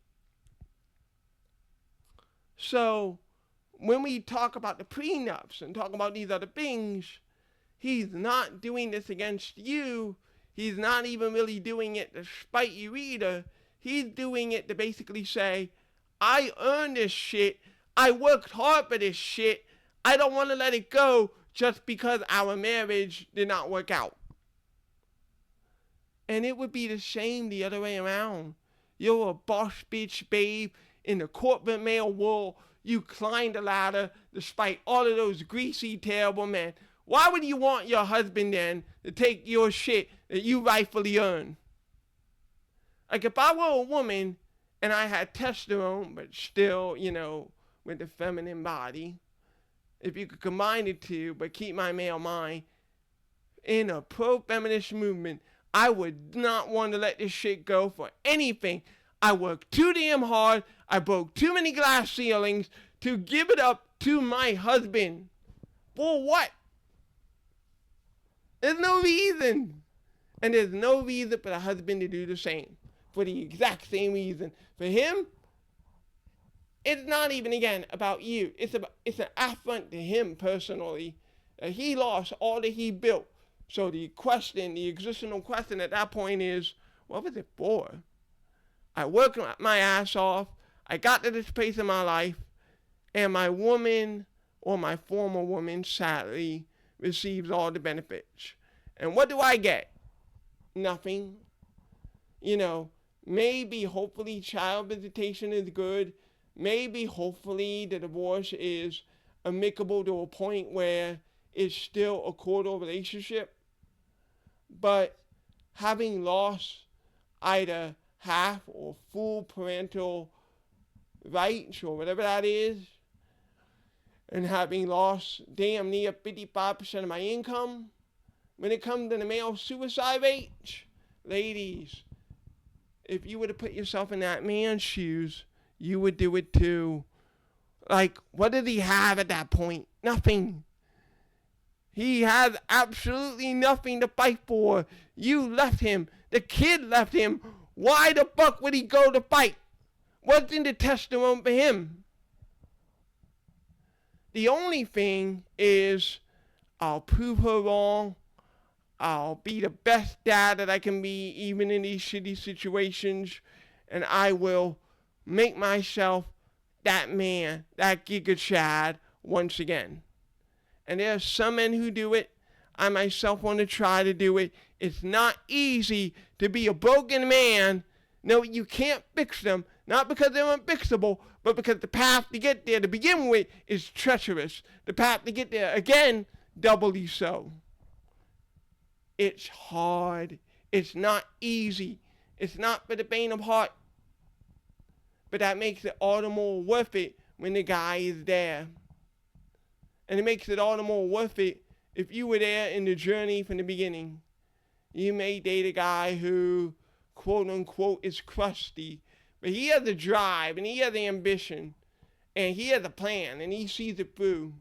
So, when we talk about the prenups and talk about these other things, he's not doing this against you. He's not even really doing it to spite you either. He's doing it to basically say, I earned this shit. I worked hard for this shit. I don't want to let it go just because our marriage did not work out. And it would be the same the other way around. You're a boss bitch babe in the corporate male world. You climbed the ladder despite all of those greasy, terrible men. Why would you want your husband then to take your shit that you rightfully earn? Like if I were a woman and I had testosterone, but still, you know, with the feminine body, if you could combine the two, but keep my male mind, in a pro-feminist movement, I would not want to let this shit go for anything. I worked too damn hard. I broke too many glass ceilings to give it up to my husband. For what? There's no reason. And there's no reason for the husband to do the same. For the exact same reason. For him, it's not even, again, about you. It's an affront to him personally. He lost all that he built. So the existential question at that point is, what was it for? I worked my ass off. I got to this place in my life. And my woman, or my former woman, sadly, receives all the benefits. And what do I get? Nothing. You know, maybe, hopefully, child visitation is good. Maybe, hopefully, the divorce is amicable to a point where it's still a cordial relationship. But having lost either half or full parental rights or whatever that is, and having lost damn near 55% of my income, when it comes to the male suicide rate, ladies, if you were to put yourself in that man's shoes, you would do it too. Like, what did he have at that point? Nothing. He had absolutely nothing to fight for. You left him. The kid left him. Why the fuck would he go to fight? What's in the testimony for him? The only thing is, I'll prove her wrong. I'll be the best dad that I can be, even in these shitty situations. And I will make myself that man, that Giga Chad, once again. And there are some men who do it. I myself want to try to do it. It's not easy to be a broken man. No, you can't fix them. Not because they're unfixable, but because the path to get there to begin with is treacherous. The path to get there, again, doubly so. It's hard. It's not easy. It's not for the faint of heart. But that makes it all the more worth it when the guy is there. And it makes it all the more worth it if you were there in the journey from the beginning. You may date a guy who, quote unquote, is crusty. But he has the drive, and he has the ambition, and he has a plan, and he sees it through.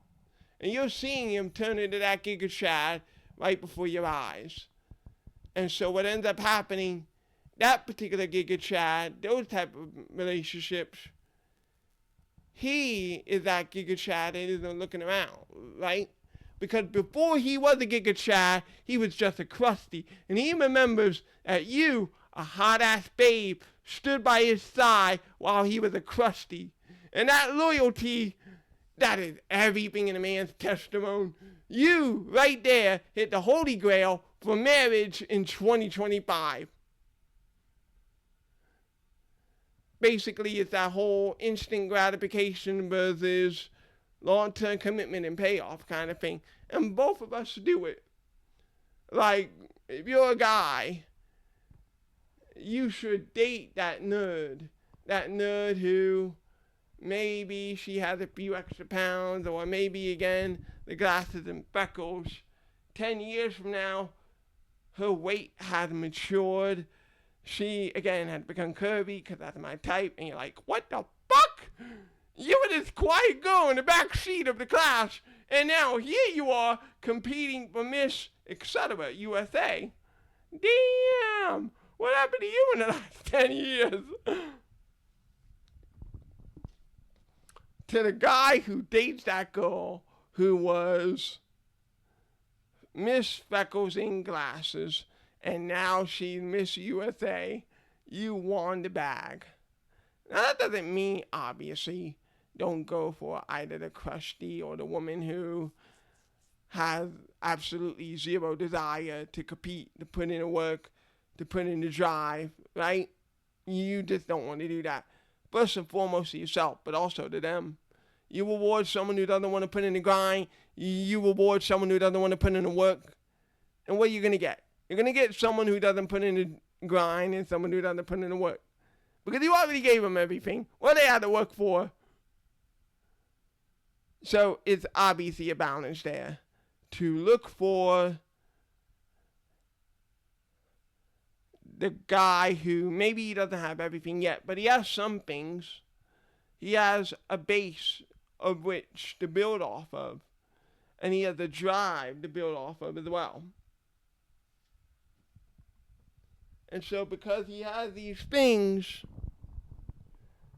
And you're seeing him turn into that Giga Chad right before your eyes. And so what ends up happening, that particular Giga Chad, those type of relationships, he is that Giga Chad that isn't looking around, right? Because before he was a Giga Chad, he was just a crusty. And he remembers that you, a hot-ass babe, stood by his side while he was a crusty. And that loyalty, that is everything in a man's testimony. You, right there, hit the holy grail for marriage in 2025. Basically, it's that whole instant gratification versus long-term commitment and payoff kind of thing. And both of us do it. Like, if you're a guy, you should date that nerd. That nerd who maybe she has a few extra pounds, or maybe, again, the glasses and freckles. 10 years from now, her weight has matured. She, again, had become curvy because that's my type. And you're like, what the fuck? You were this quiet girl in the back seat of the class. And now here you are competing for Miss, etc., USA. Damn. What happened to you in the last 10 years? To the guy who dates that girl who was Miss Freckles in glasses, and now she's Miss USA, you won the bag. Now that doesn't mean, obviously, don't go for either the crusty or the woman who has absolutely zero desire to compete, to put in the work, to put in the drive, right? You just don't want to do that. First and foremost to yourself, but also to them. You reward someone who doesn't want to put in the grind. You reward someone who doesn't want to put in the work. And what are you going to get? You're going to get someone who doesn't put in the grind and someone who doesn't put in the work. Because you already gave them everything. What they had to work for. So it's obviously a balance there. To look for the guy who maybe he doesn't have everything yet, but he has some things. He has a base of which to build off of. And he has the drive to build off of as well. And so because he has these things,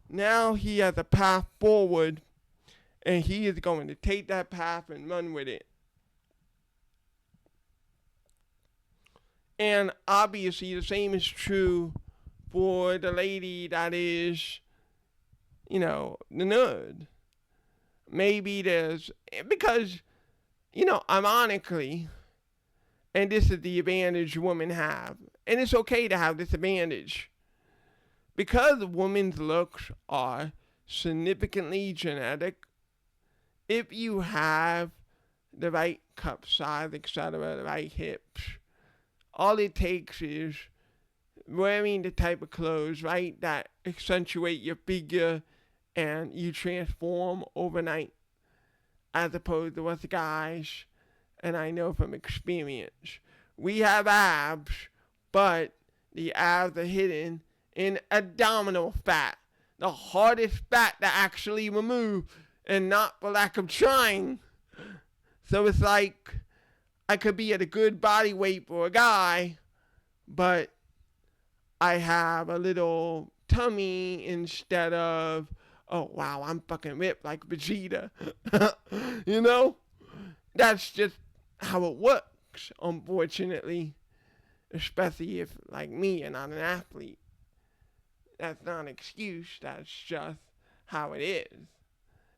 now he has a path forward, and he is going to take that path and run with it. And obviously the same is true for the lady that is, the nerd. Maybe there's, because, ironically, and this is the advantage women have, and it's okay to have this advantage, because women's looks are significantly genetic. If you have the right cup size, etc., the right hips, all it takes is wearing the type of clothes, right, that accentuate your figure and you transform overnight, as opposed to us guys, and I know from experience, We have abs, but the abs are hidden in abdominal fat, the hardest fat to actually remove, and not for lack of trying. So it's like I could be at a good body weight for a guy, but I have a little tummy instead of, oh wow, I'm fucking ripped like Vegeta. You know? That's just how it works, unfortunately. Especially if, like me, you're not an athlete. That's not an excuse, that's just how it is.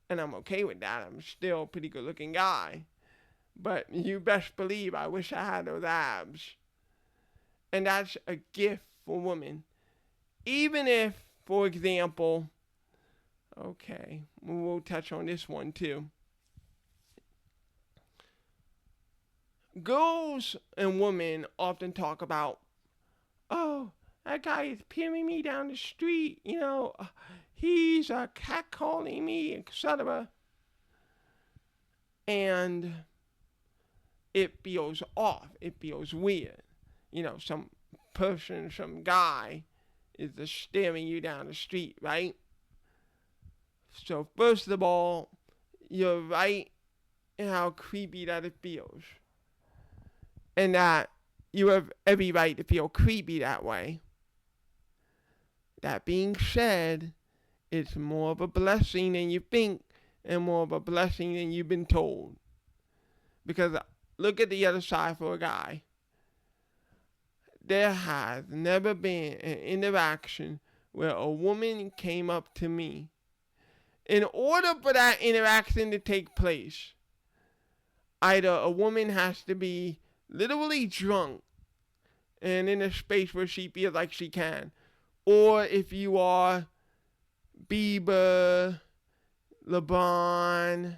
And I'm okay with that. I'm still a pretty good looking guy. But you best believe I wish I had those abs. And that's a gift for women. Even if, for example, okay, we'll touch on this one too. Girls and women often talk about, oh, that guy is peering me down the street, he's catcalling me, etc. And it feels off, it feels weird. Some person, some guy is just staring you down the street, right? So first of all, you're right in how creepy that it feels. And that you have every right to feel creepy that way. That being said, it's more of a blessing than you think and more of a blessing than you've been told. Because look at the other side for a guy. There has never been an interaction where a woman came up to me. In order for that interaction to take place, either a woman has to be literally drunk and in a space where she feels like she can, or if you are Bieber, LeBron,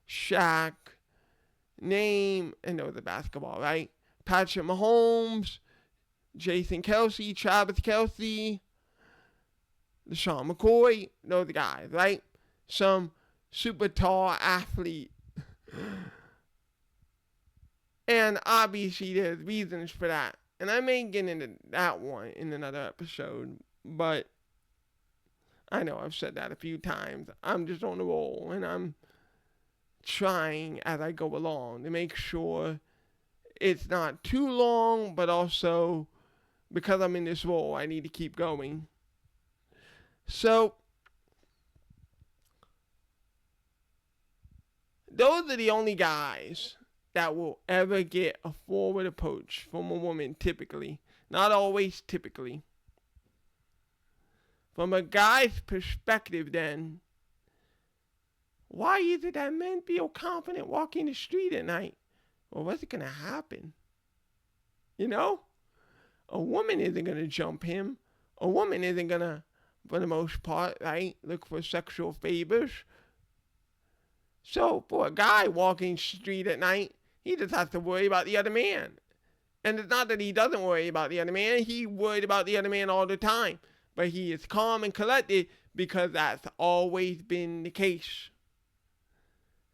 Shaq, name, and know the basketball, right? Patrick Mahomes, Jason Kelsey, Travis Kelsey, LaShawn McCoy, know the guys, right? Some super tall athlete. And obviously there's reasons for that. And I may get into that one in another episode, but I know I've said that a few times. I'm just on the roll, and I'm trying as I go along to make sure it's not too long, but also because I'm in this role, I need to keep going. So, those are the only guys that will ever get a forward approach from a woman, typically. Not always, typically. From a guy's perspective, then, why is it that men feel confident walking the street at night? Well, what's going to happen? A woman isn't going to jump him. A woman isn't going to, for the most part, right, look for sexual favors. So, for a guy walking the street at night, he just has to worry about the other man. And it's not that he doesn't worry about the other man. He worried about the other man all the time. But he is calm and collected because that's always been the case.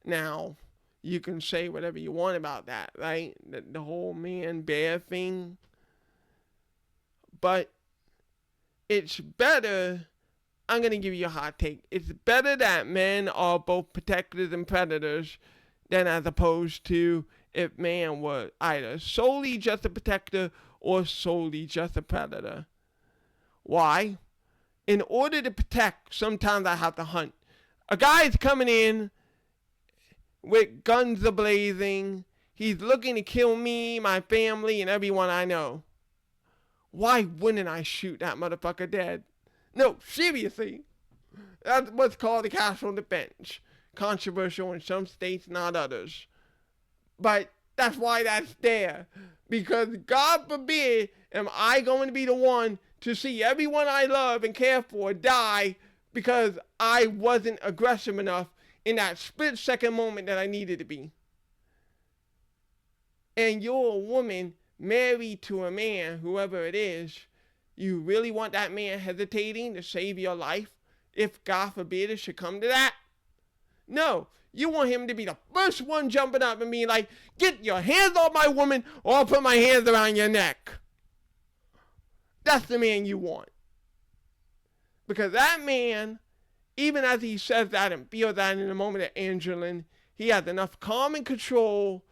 Now, you can say whatever you want about that, right? The whole man bear thing. But it's better, I'm going to give you a hot take. It's better that men are both protectors and predators than as opposed to if man were either solely just a protector or solely just a predator. Why? In order to protect, sometimes I have to hunt. A guy's coming in with guns a-blazing. He's looking to kill me, my family, and everyone I know. Why wouldn't I shoot that motherfucker dead? No, seriously. That's what's called the castle defense. Controversial in some states, not others. But that's why that's there. Because God forbid am I going to be the one to see everyone I love and care for die because I wasn't aggressive enough in that split second moment that I needed to be. And you're a woman married to a man, whoever it is, you really want that man hesitating to save your life if God forbid it should come to that? No, You want him to be the first one jumping up and being like, get your hands off my woman or I'll put my hands around your neck. That's the man you want. Because that man, even as he says that and feels that in the moment of Angelin, he has enough calm and control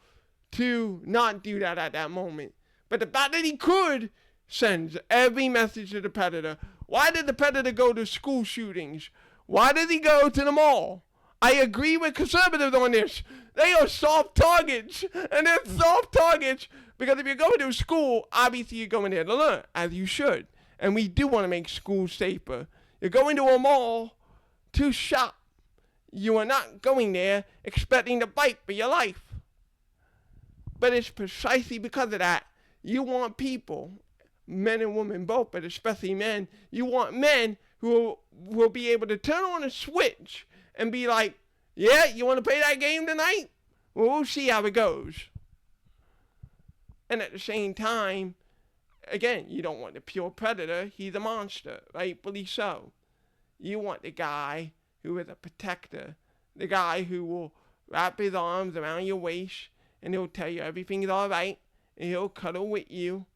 to not do that at that moment. But the fact that he could sends every message to the predator. Why did the predator go to school shootings? Why did he go to the mall? I agree with conservatives on this. They are soft targets. And they're soft targets because if you're going to school, obviously you're going there to learn, as you should. And we do want to make schools safer. You're going to a mall to shop. You are not going there expecting to fight for your life. But it's precisely because of that. You want people, men and women both, but especially men, you want men who will be able to turn on a switch and be like, yeah, you want to play that game tonight? Well, we'll see how it goes. And at the same time, again, you don't want the pure predator. He's a monster, rightfully so. You want the guy who is a protector, the guy who will wrap his arms around your waist and he'll tell you everything's all right and he'll cuddle with you.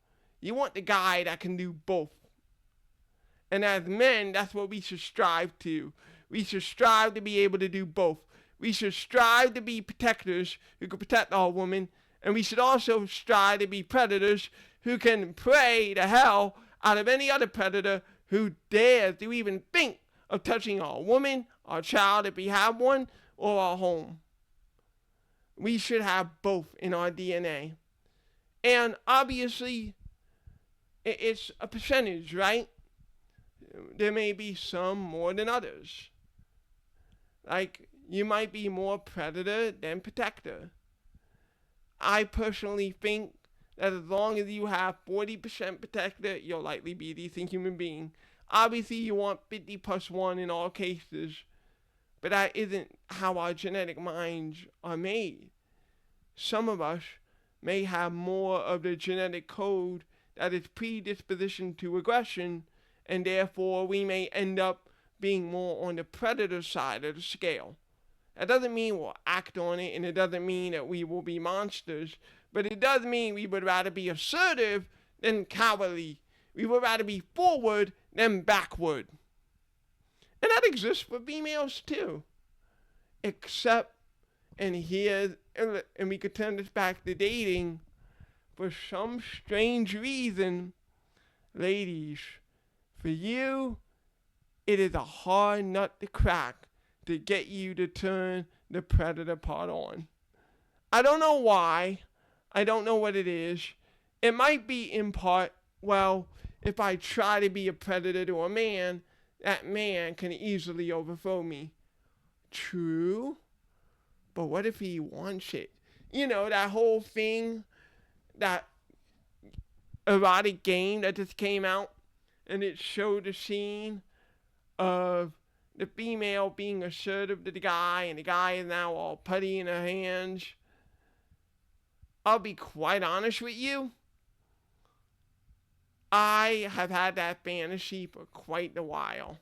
You want the guy that can do both. And as men, that's what we should strive to. We should strive to be able to do both. We should strive to be protectors who can protect our women. And we should also strive to be predators who can pray the hell out of any other predator who dares to even think of touching our woman, our child if we have one, or our home. We should have both in our DNA. And obviously, it's a percentage, right? There may be some more than others. Like, you might be more predator than protector. I personally think that as long as you have 40% protector, you'll likely be a decent human being. Obviously, you want 50 plus 1 in all cases, but that isn't how our genetic minds are made. Some of us may have more of the genetic code that is predisposition to aggression, and therefore we may end up being more on the predator side of the scale. That doesn't mean we'll act on it, and it doesn't mean that we will be monsters, but it does mean we would rather be assertive than cowardly. We would rather be forward than backward. And that exists for females too. Except, and we could turn this back to dating, for some strange reason, ladies, for you, it is a hard nut to crack to get you to turn the predator part on. I don't know why. I don't know what it is. It might be in part, well, if I try to be a predator to a man, that man can easily overthrow me. True. But what if he wants it? You know, that whole thing, that erotic game that just came out, and it showed the scene of the female being assertive to the guy, and the guy is now all putty in her hands. I'll be quite honest with you. I have had that fantasy for quite a while.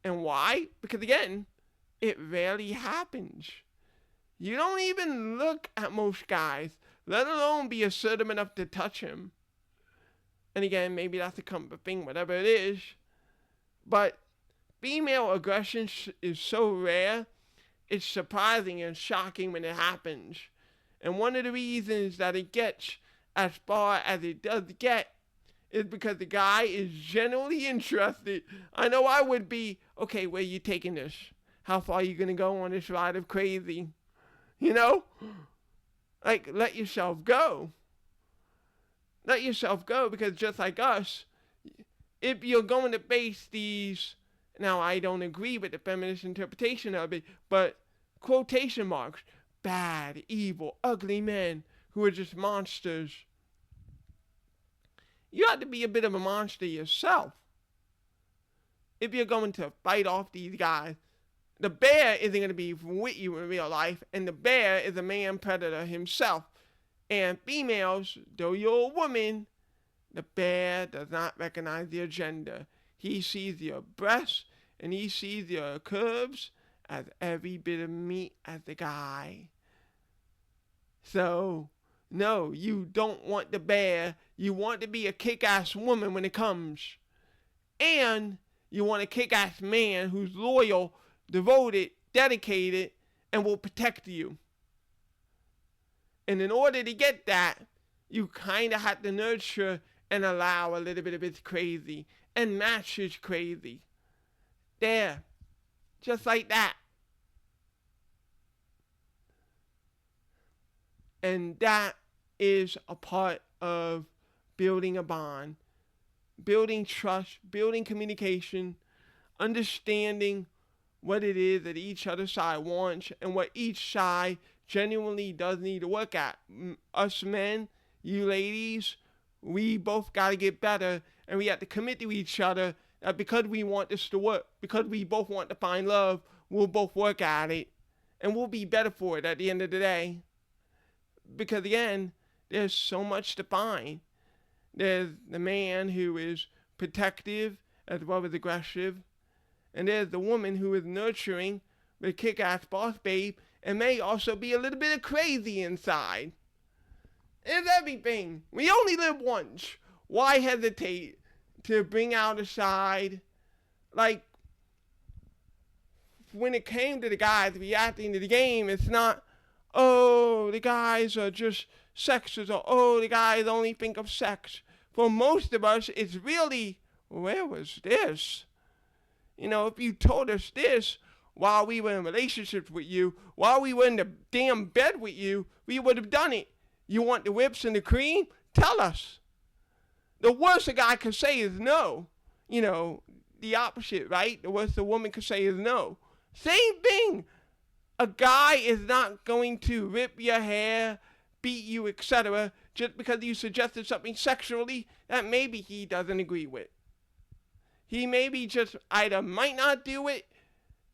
And why? Because again, it rarely happens. You don't even look at most guys, let alone be assertive enough to touch him. And again, maybe that's a comfort thing, whatever it is. But female aggression is so rare, it's surprising and shocking when it happens. And one of the reasons that it gets as far as it does get is because the guy is genuinely interested. I know I would be, okay, where are you taking this? How far are you going to go on this ride of crazy? You know? Like, let yourself go. Let yourself go, because just like us, if you're going to face these, now I don't agree with the feminist interpretation of it, but quotation marks, bad, evil, ugly men who are just monsters. You have to be a bit of a monster yourself if you're going to fight off these guys. The bear isn't going to be with you in real life, and the bear is a man predator himself. And females, though you're a woman, the bear does not recognize your gender. He sees your breasts, and he sees your curves, as every bit of meat as the guy. So, no, you don't want the bear. You want to be a kick-ass woman when it comes. And you want a kick-ass man who's loyal, devoted, dedicated, and will protect you. And in order to get that, you kind of have to nurture and allow a little bit of his crazy and match his crazy. There. Just like that. And that is a part of building a bond, building trust, building communication, understanding what it is that each other side wants and what each side genuinely does need to work at. Us men, you ladies, we both got to get better, and we have to commit to each other that because we want this to work, because we both want to find love, we'll both work at it, and we'll be better for it at the end of the day. Because again, there's so much to find. There's the man who is protective as well as aggressive, and there's the woman who is nurturing with kick-ass boss babe and may also be a little bit of crazy inside. It's everything. We only live once. Why hesitate to bring out a side? Like, when it came to the guys reacting to the game, it's not, oh, the guys are just sexist, or oh, the guys only think of sex. For most of us, it's really, where was this? You know, if you told us this while we were in relationships with you, while we were in the damn bed with you, we would have done it. You want the whips and the cream? Tell us. The worst a guy could say is no. You know, the opposite, right? The worst a woman could say is no. Same thing. A guy is not going to rip your hair, beat you, etc., just because you suggested something sexually that maybe he doesn't agree with. He maybe just either might not do it,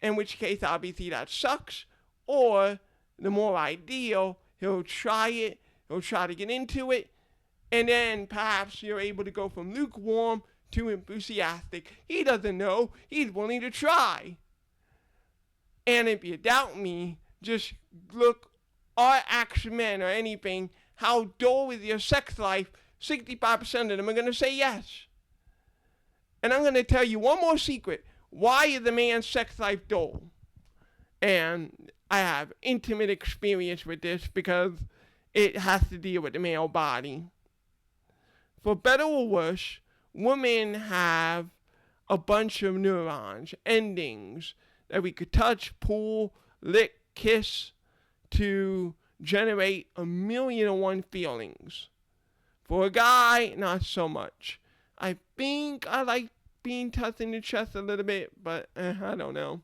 in which case obviously that sucks, or the more ideal, he'll try it, he'll try to get into it, and then perhaps you're able to go from lukewarm to enthusiastic. He doesn't know, he's willing to try. And if you doubt me, just look, or ask men or anything, how dull is your sex life? 65% of them are going to say yes. And I'm going to tell you one more secret. Why is a man's sex life dull? And I have intimate experience with this because it has to deal with the male body. For better or worse, women have a bunch of neurons, endings, that we could touch, pull, lick, kiss to generate 1,000,001 feelings. For a guy, not so much. I think I like being touched in the chest a little bit, but I don't know.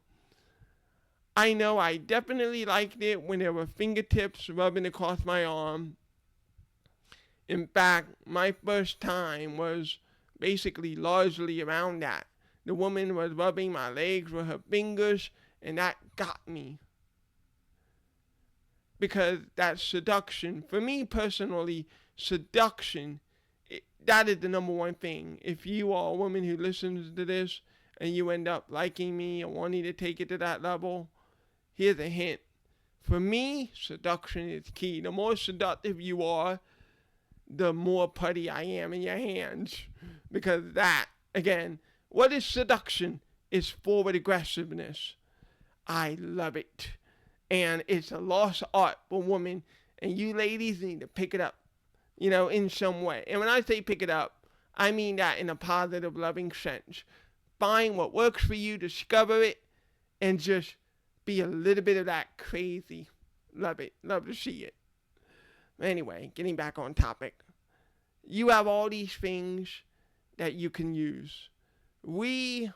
I know I definitely liked it when there were fingertips rubbing across my arm. In fact, my first time was basically largely around that. The woman was rubbing my legs with her fingers, and that got me. Because that's seduction. For me personally, seduction, that is the number one thing. If you are a woman who listens to this and you end up liking me or wanting to take it to that level, here's a hint. For me, seduction is key. The more seductive you are, the more putty I am in your hands. Because that, again, what is seduction? It's forward aggressiveness. I love it. And it's a lost art for women. And you ladies need to pick it up, you know, in some way. And when I say pick it up, I mean that in a positive, loving sense. Find what works for you, discover it, and just be a little bit of that crazy. Love it. Love to see it. Anyway, getting back on topic. You have all these things that you can use. We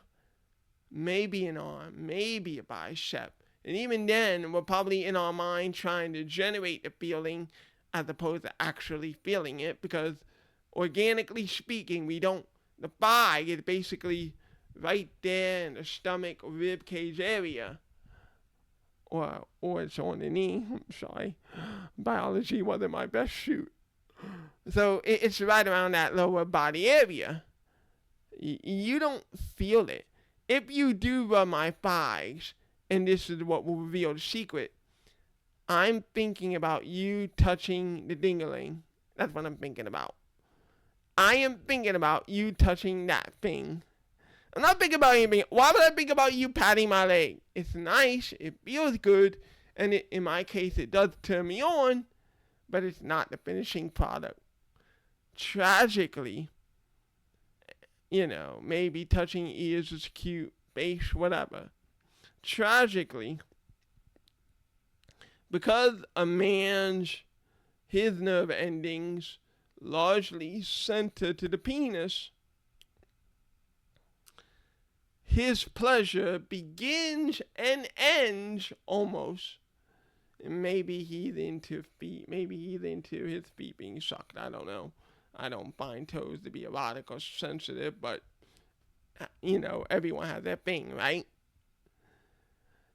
may be an arm, maybe a bicep. And even then, we're probably in our mind trying to generate the feeling as opposed to actually feeling it, because organically speaking, we don't, the thigh is basically right there in the stomach or rib cage area. Or it's on the knee. I'm sorry. Biology wasn't my best shoot. So it's right around that lower body area. You don't feel it. If you do rub my thighs and this is what will reveal the secret. I'm thinking about you touching the ding-a-ling. That's what I'm thinking about. I am thinking about you touching that thing. I'm not thinking about anything. Why would I think about you patting my leg? It's nice. It feels good. And in my case, it does turn me on. But it's not the finishing product. Tragically, maybe touching ears is cute. Face, whatever. Tragically, because a man's, his nerve endings largely center to the penis, his pleasure begins and ends almost. And maybe he's into feet. Maybe he's into his feet being sucked. I don't know. I don't find toes to be erotic or sensitive, but, everyone has their thing, right?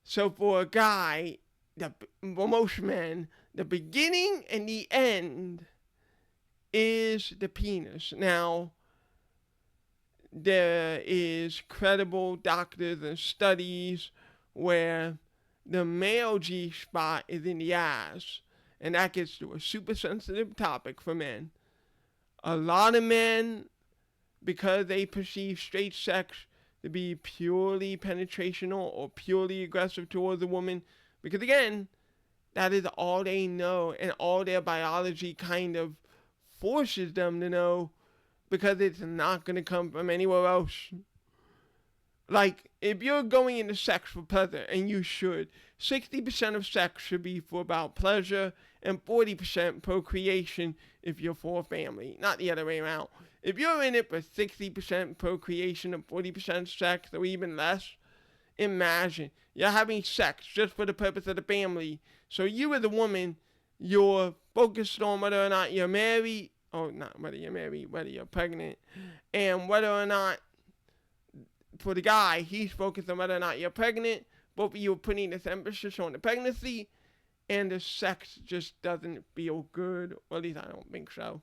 So for a guy, for most men, the beginning and the end is the penis. Now, there is credible doctors and studies where the male G-spot is in the ass, and that gets to a super sensitive topic for men. A lot of men, because they perceive straight sex to be purely penetrational or purely aggressive towards a woman, because again, that is all they know, and all their biology kind of forces them to know, because it's not going to come from anywhere else. Like, if you're going into sex for pleasure, and you should, 60% of sex should be for about pleasure, and 40% procreation if you're for a family, not the other way around. If you're in it for 60% procreation and 40% sex, or even less, imagine you're having sex just for the purpose of the family. So you as a woman, you're focused on whether or not you're married, or not whether you're married, whether you're pregnant, and whether or not, for the guy, he's focused on whether or not you're pregnant. Both of you are putting this emphasis on the pregnancy, and the sex just doesn't feel good, or at least I don't think so.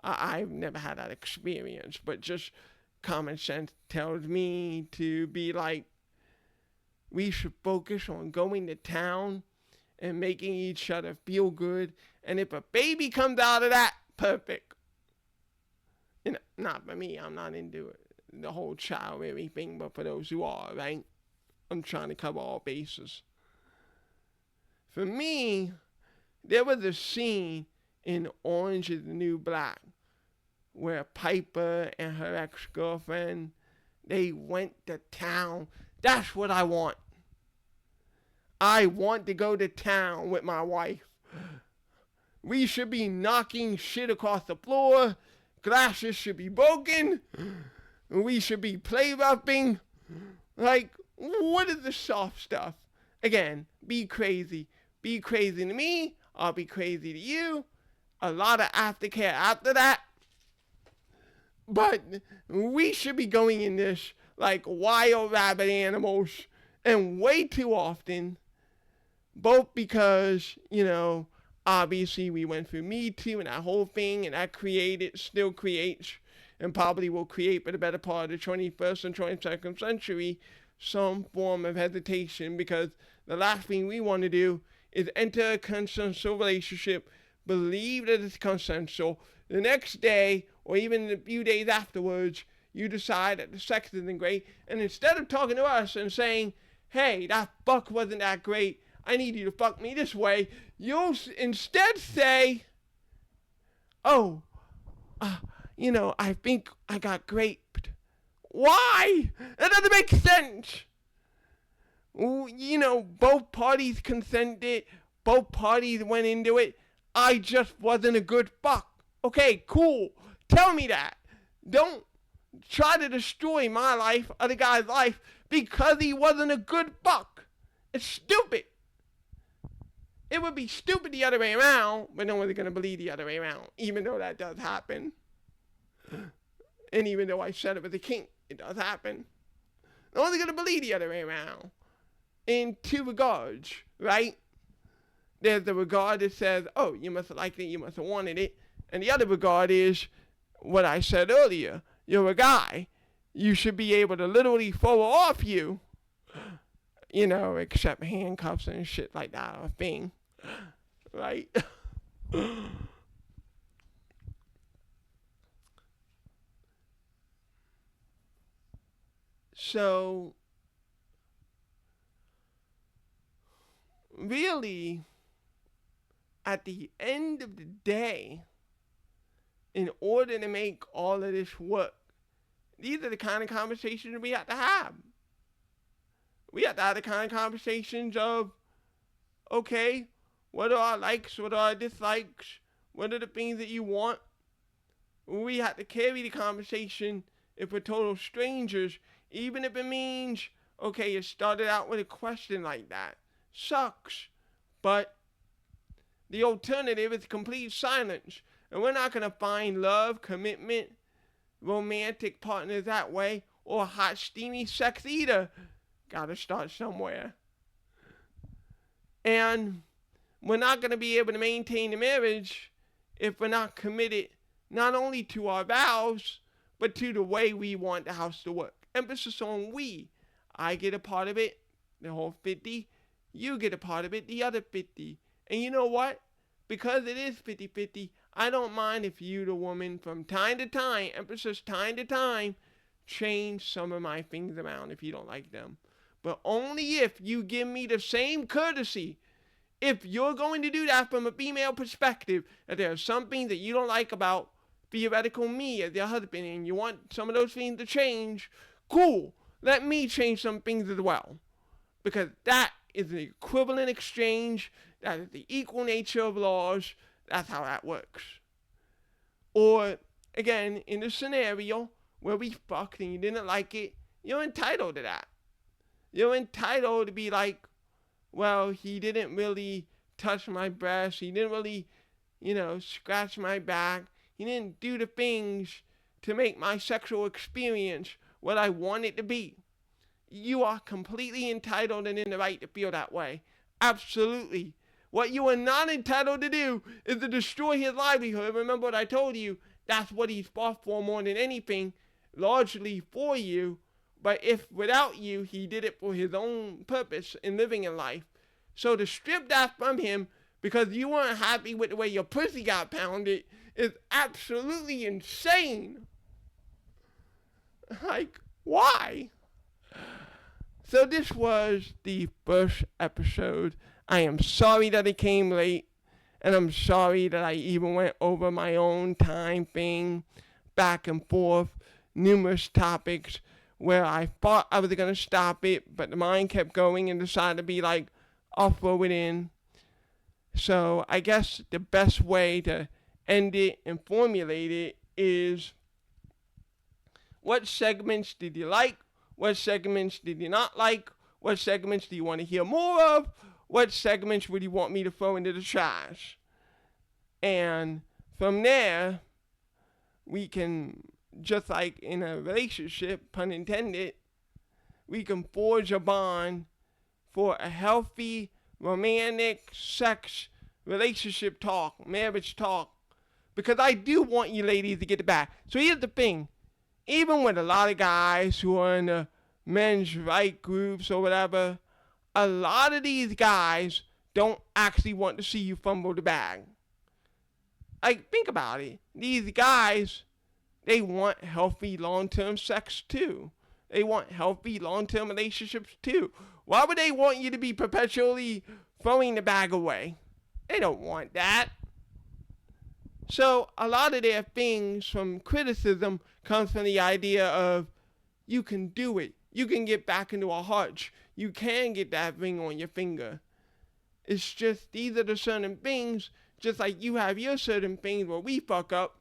I've never had that experience, but just common sense tells me to be like, we should focus on going to town and making each other feel good, and if a baby comes out of that, perfect. Not for me, I'm not into it, the whole child rearing thing, but for those who are, right? I'm trying to cover all bases. For me, there was a scene in Orange is the New Black where Piper and her ex-girlfriend, they went to town. That's what I want. I want to go to town with my wife. We should be knocking shit across the floor. Glasses should be broken. We should be play roughing. Like, what is the soft stuff? Again, be crazy. Be crazy to me. I'll be crazy to you. A lot of aftercare after that. But we should be going in this like wild rabbit animals. And way too often, both because, obviously we went through Me Too and that whole thing, and that still creates, and probably will create for the better part of the 21st and 22nd century, some form of hesitation, because the last thing we want to do is enter a consensual relationship, believe that it's consensual, the next day, or even a few days afterwards, you decide that the sex isn't great, and instead of talking to us and saying, hey, that fuck wasn't that great, I need you to fuck me this way, you'll instead say, oh, I think I got raped. Why? That doesn't make sense. Both parties consented, both parties went into it, I just wasn't a good fuck. Okay, cool. Tell me that. Don't try to destroy my life, other guy's life, because he wasn't a good fuck. It's stupid. It would be stupid the other way around, but no one's going to believe the other way around, even though that does happen. And even though I said it was a kink, it does happen. No one's going to believe the other way around. In two regards, right? There's the regard that says, oh, you must have liked it, you must have wanted it. And the other regard is what I said earlier. You're a guy. You should be able to literally throw off you except handcuffs and shit like that are a thing, right? So, really, at the end of the day, in order to make all of this work, these are the kind of conversations we have to have. We have to have the kind of conversations of, okay, what are our likes? What are our dislikes? What are the things that you want? We have to carry the conversation if we're total strangers, even if it means, okay, you started out with a question like that. Sucks. But the alternative is complete silence. And we're not going to find love, commitment, romantic partners that way, or hot, steamy sex either. Gotta start somewhere. And we're not going to be able to maintain the marriage if we're not committed not only to our vows, but to the way we want the house to work. Emphasis on we. I get a part of it, the whole 50. You get a part of it, the other 50. And you know what? Because it is 50-50, I don't mind if you, the woman, from time to time, emphasis time to time, change some of my things around if you don't like them. But only if you give me the same courtesy. If you're going to do that from a female perspective, that there's something that you don't like about theoretical me as your husband and you want some of those things to change, cool. Let me change some things as well. Because that is the equivalent exchange. That is the equal nature of laws. That's how that works. Or, again, in the scenario where we fucked and you didn't like it, you're entitled to that. You're entitled to be like, well, he didn't really touch my breast. He didn't really, scratch my back. He didn't do the things to make my sexual experience what I want it to be. You are completely entitled and in the right to feel that way. Absolutely. What you are not entitled to do is to destroy his livelihood. Remember what I told you. That's what he's fought for more than anything, largely for you. But if without you, he did it for his own purpose in living in life. So to strip that from him because you weren't happy with the way your pussy got pounded is absolutely insane. Like, why? So this was the first episode. I am sorry that it came late, and I'm sorry that I even went over my own time thing, back and forth, numerous topics, where I thought I was going to stop it, but the mind kept going and decided to be like, I'll throw it in. So I guess the best way to end it and formulate it is, what segments did you like? What segments did you not like? What segments do you want to hear more of? What segments would you want me to throw into the trash? And from there, we can, just like in a relationship, pun intended, we can forge a bond for a healthy, romantic, sex, relationship talk, marriage talk. Because I do want you ladies to get it back. So here's the thing. Even with a lot of guys who are in the men's right groups or whatever, a lot of these guys don't actually want to see you fumble the bag. Like, think about it. These guys, they want healthy long-term sex too. They want healthy long-term relationships too. Why would they want you to be perpetually throwing the bag away? They don't want that. So a lot of their things from criticism comes from the idea of, you can do it. You can get back into our hearts. You can get that ring on your finger. It's just, these are the certain things, just like you have your certain things where we fuck up.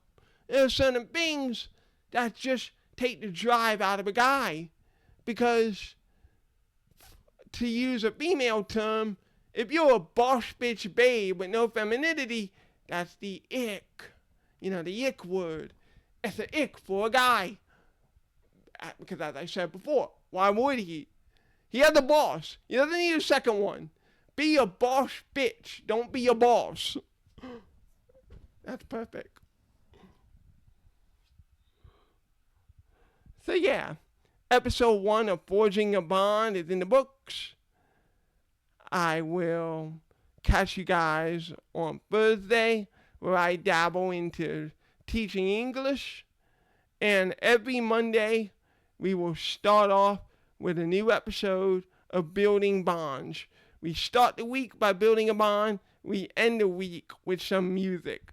There are certain things that just take the drive out of a guy. Because, to use a female term, if you're a boss bitch babe with no femininity, that's the ick. The ick word. It's an ick for a guy. Because as I said before, why would he? He has a boss. He doesn't need a second one. Be a boss bitch. Don't be a boss. That's perfect. So yeah, episode 1 of Forging a Bond is in the books. I will catch you guys on Thursday where I dabble into teaching English. And every Monday, we will start off with a new episode of Building Bonds. We start the week by building a bond. We end the week with some music.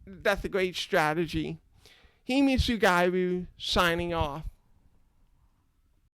That's a great strategy. Himi Sugairu signing off.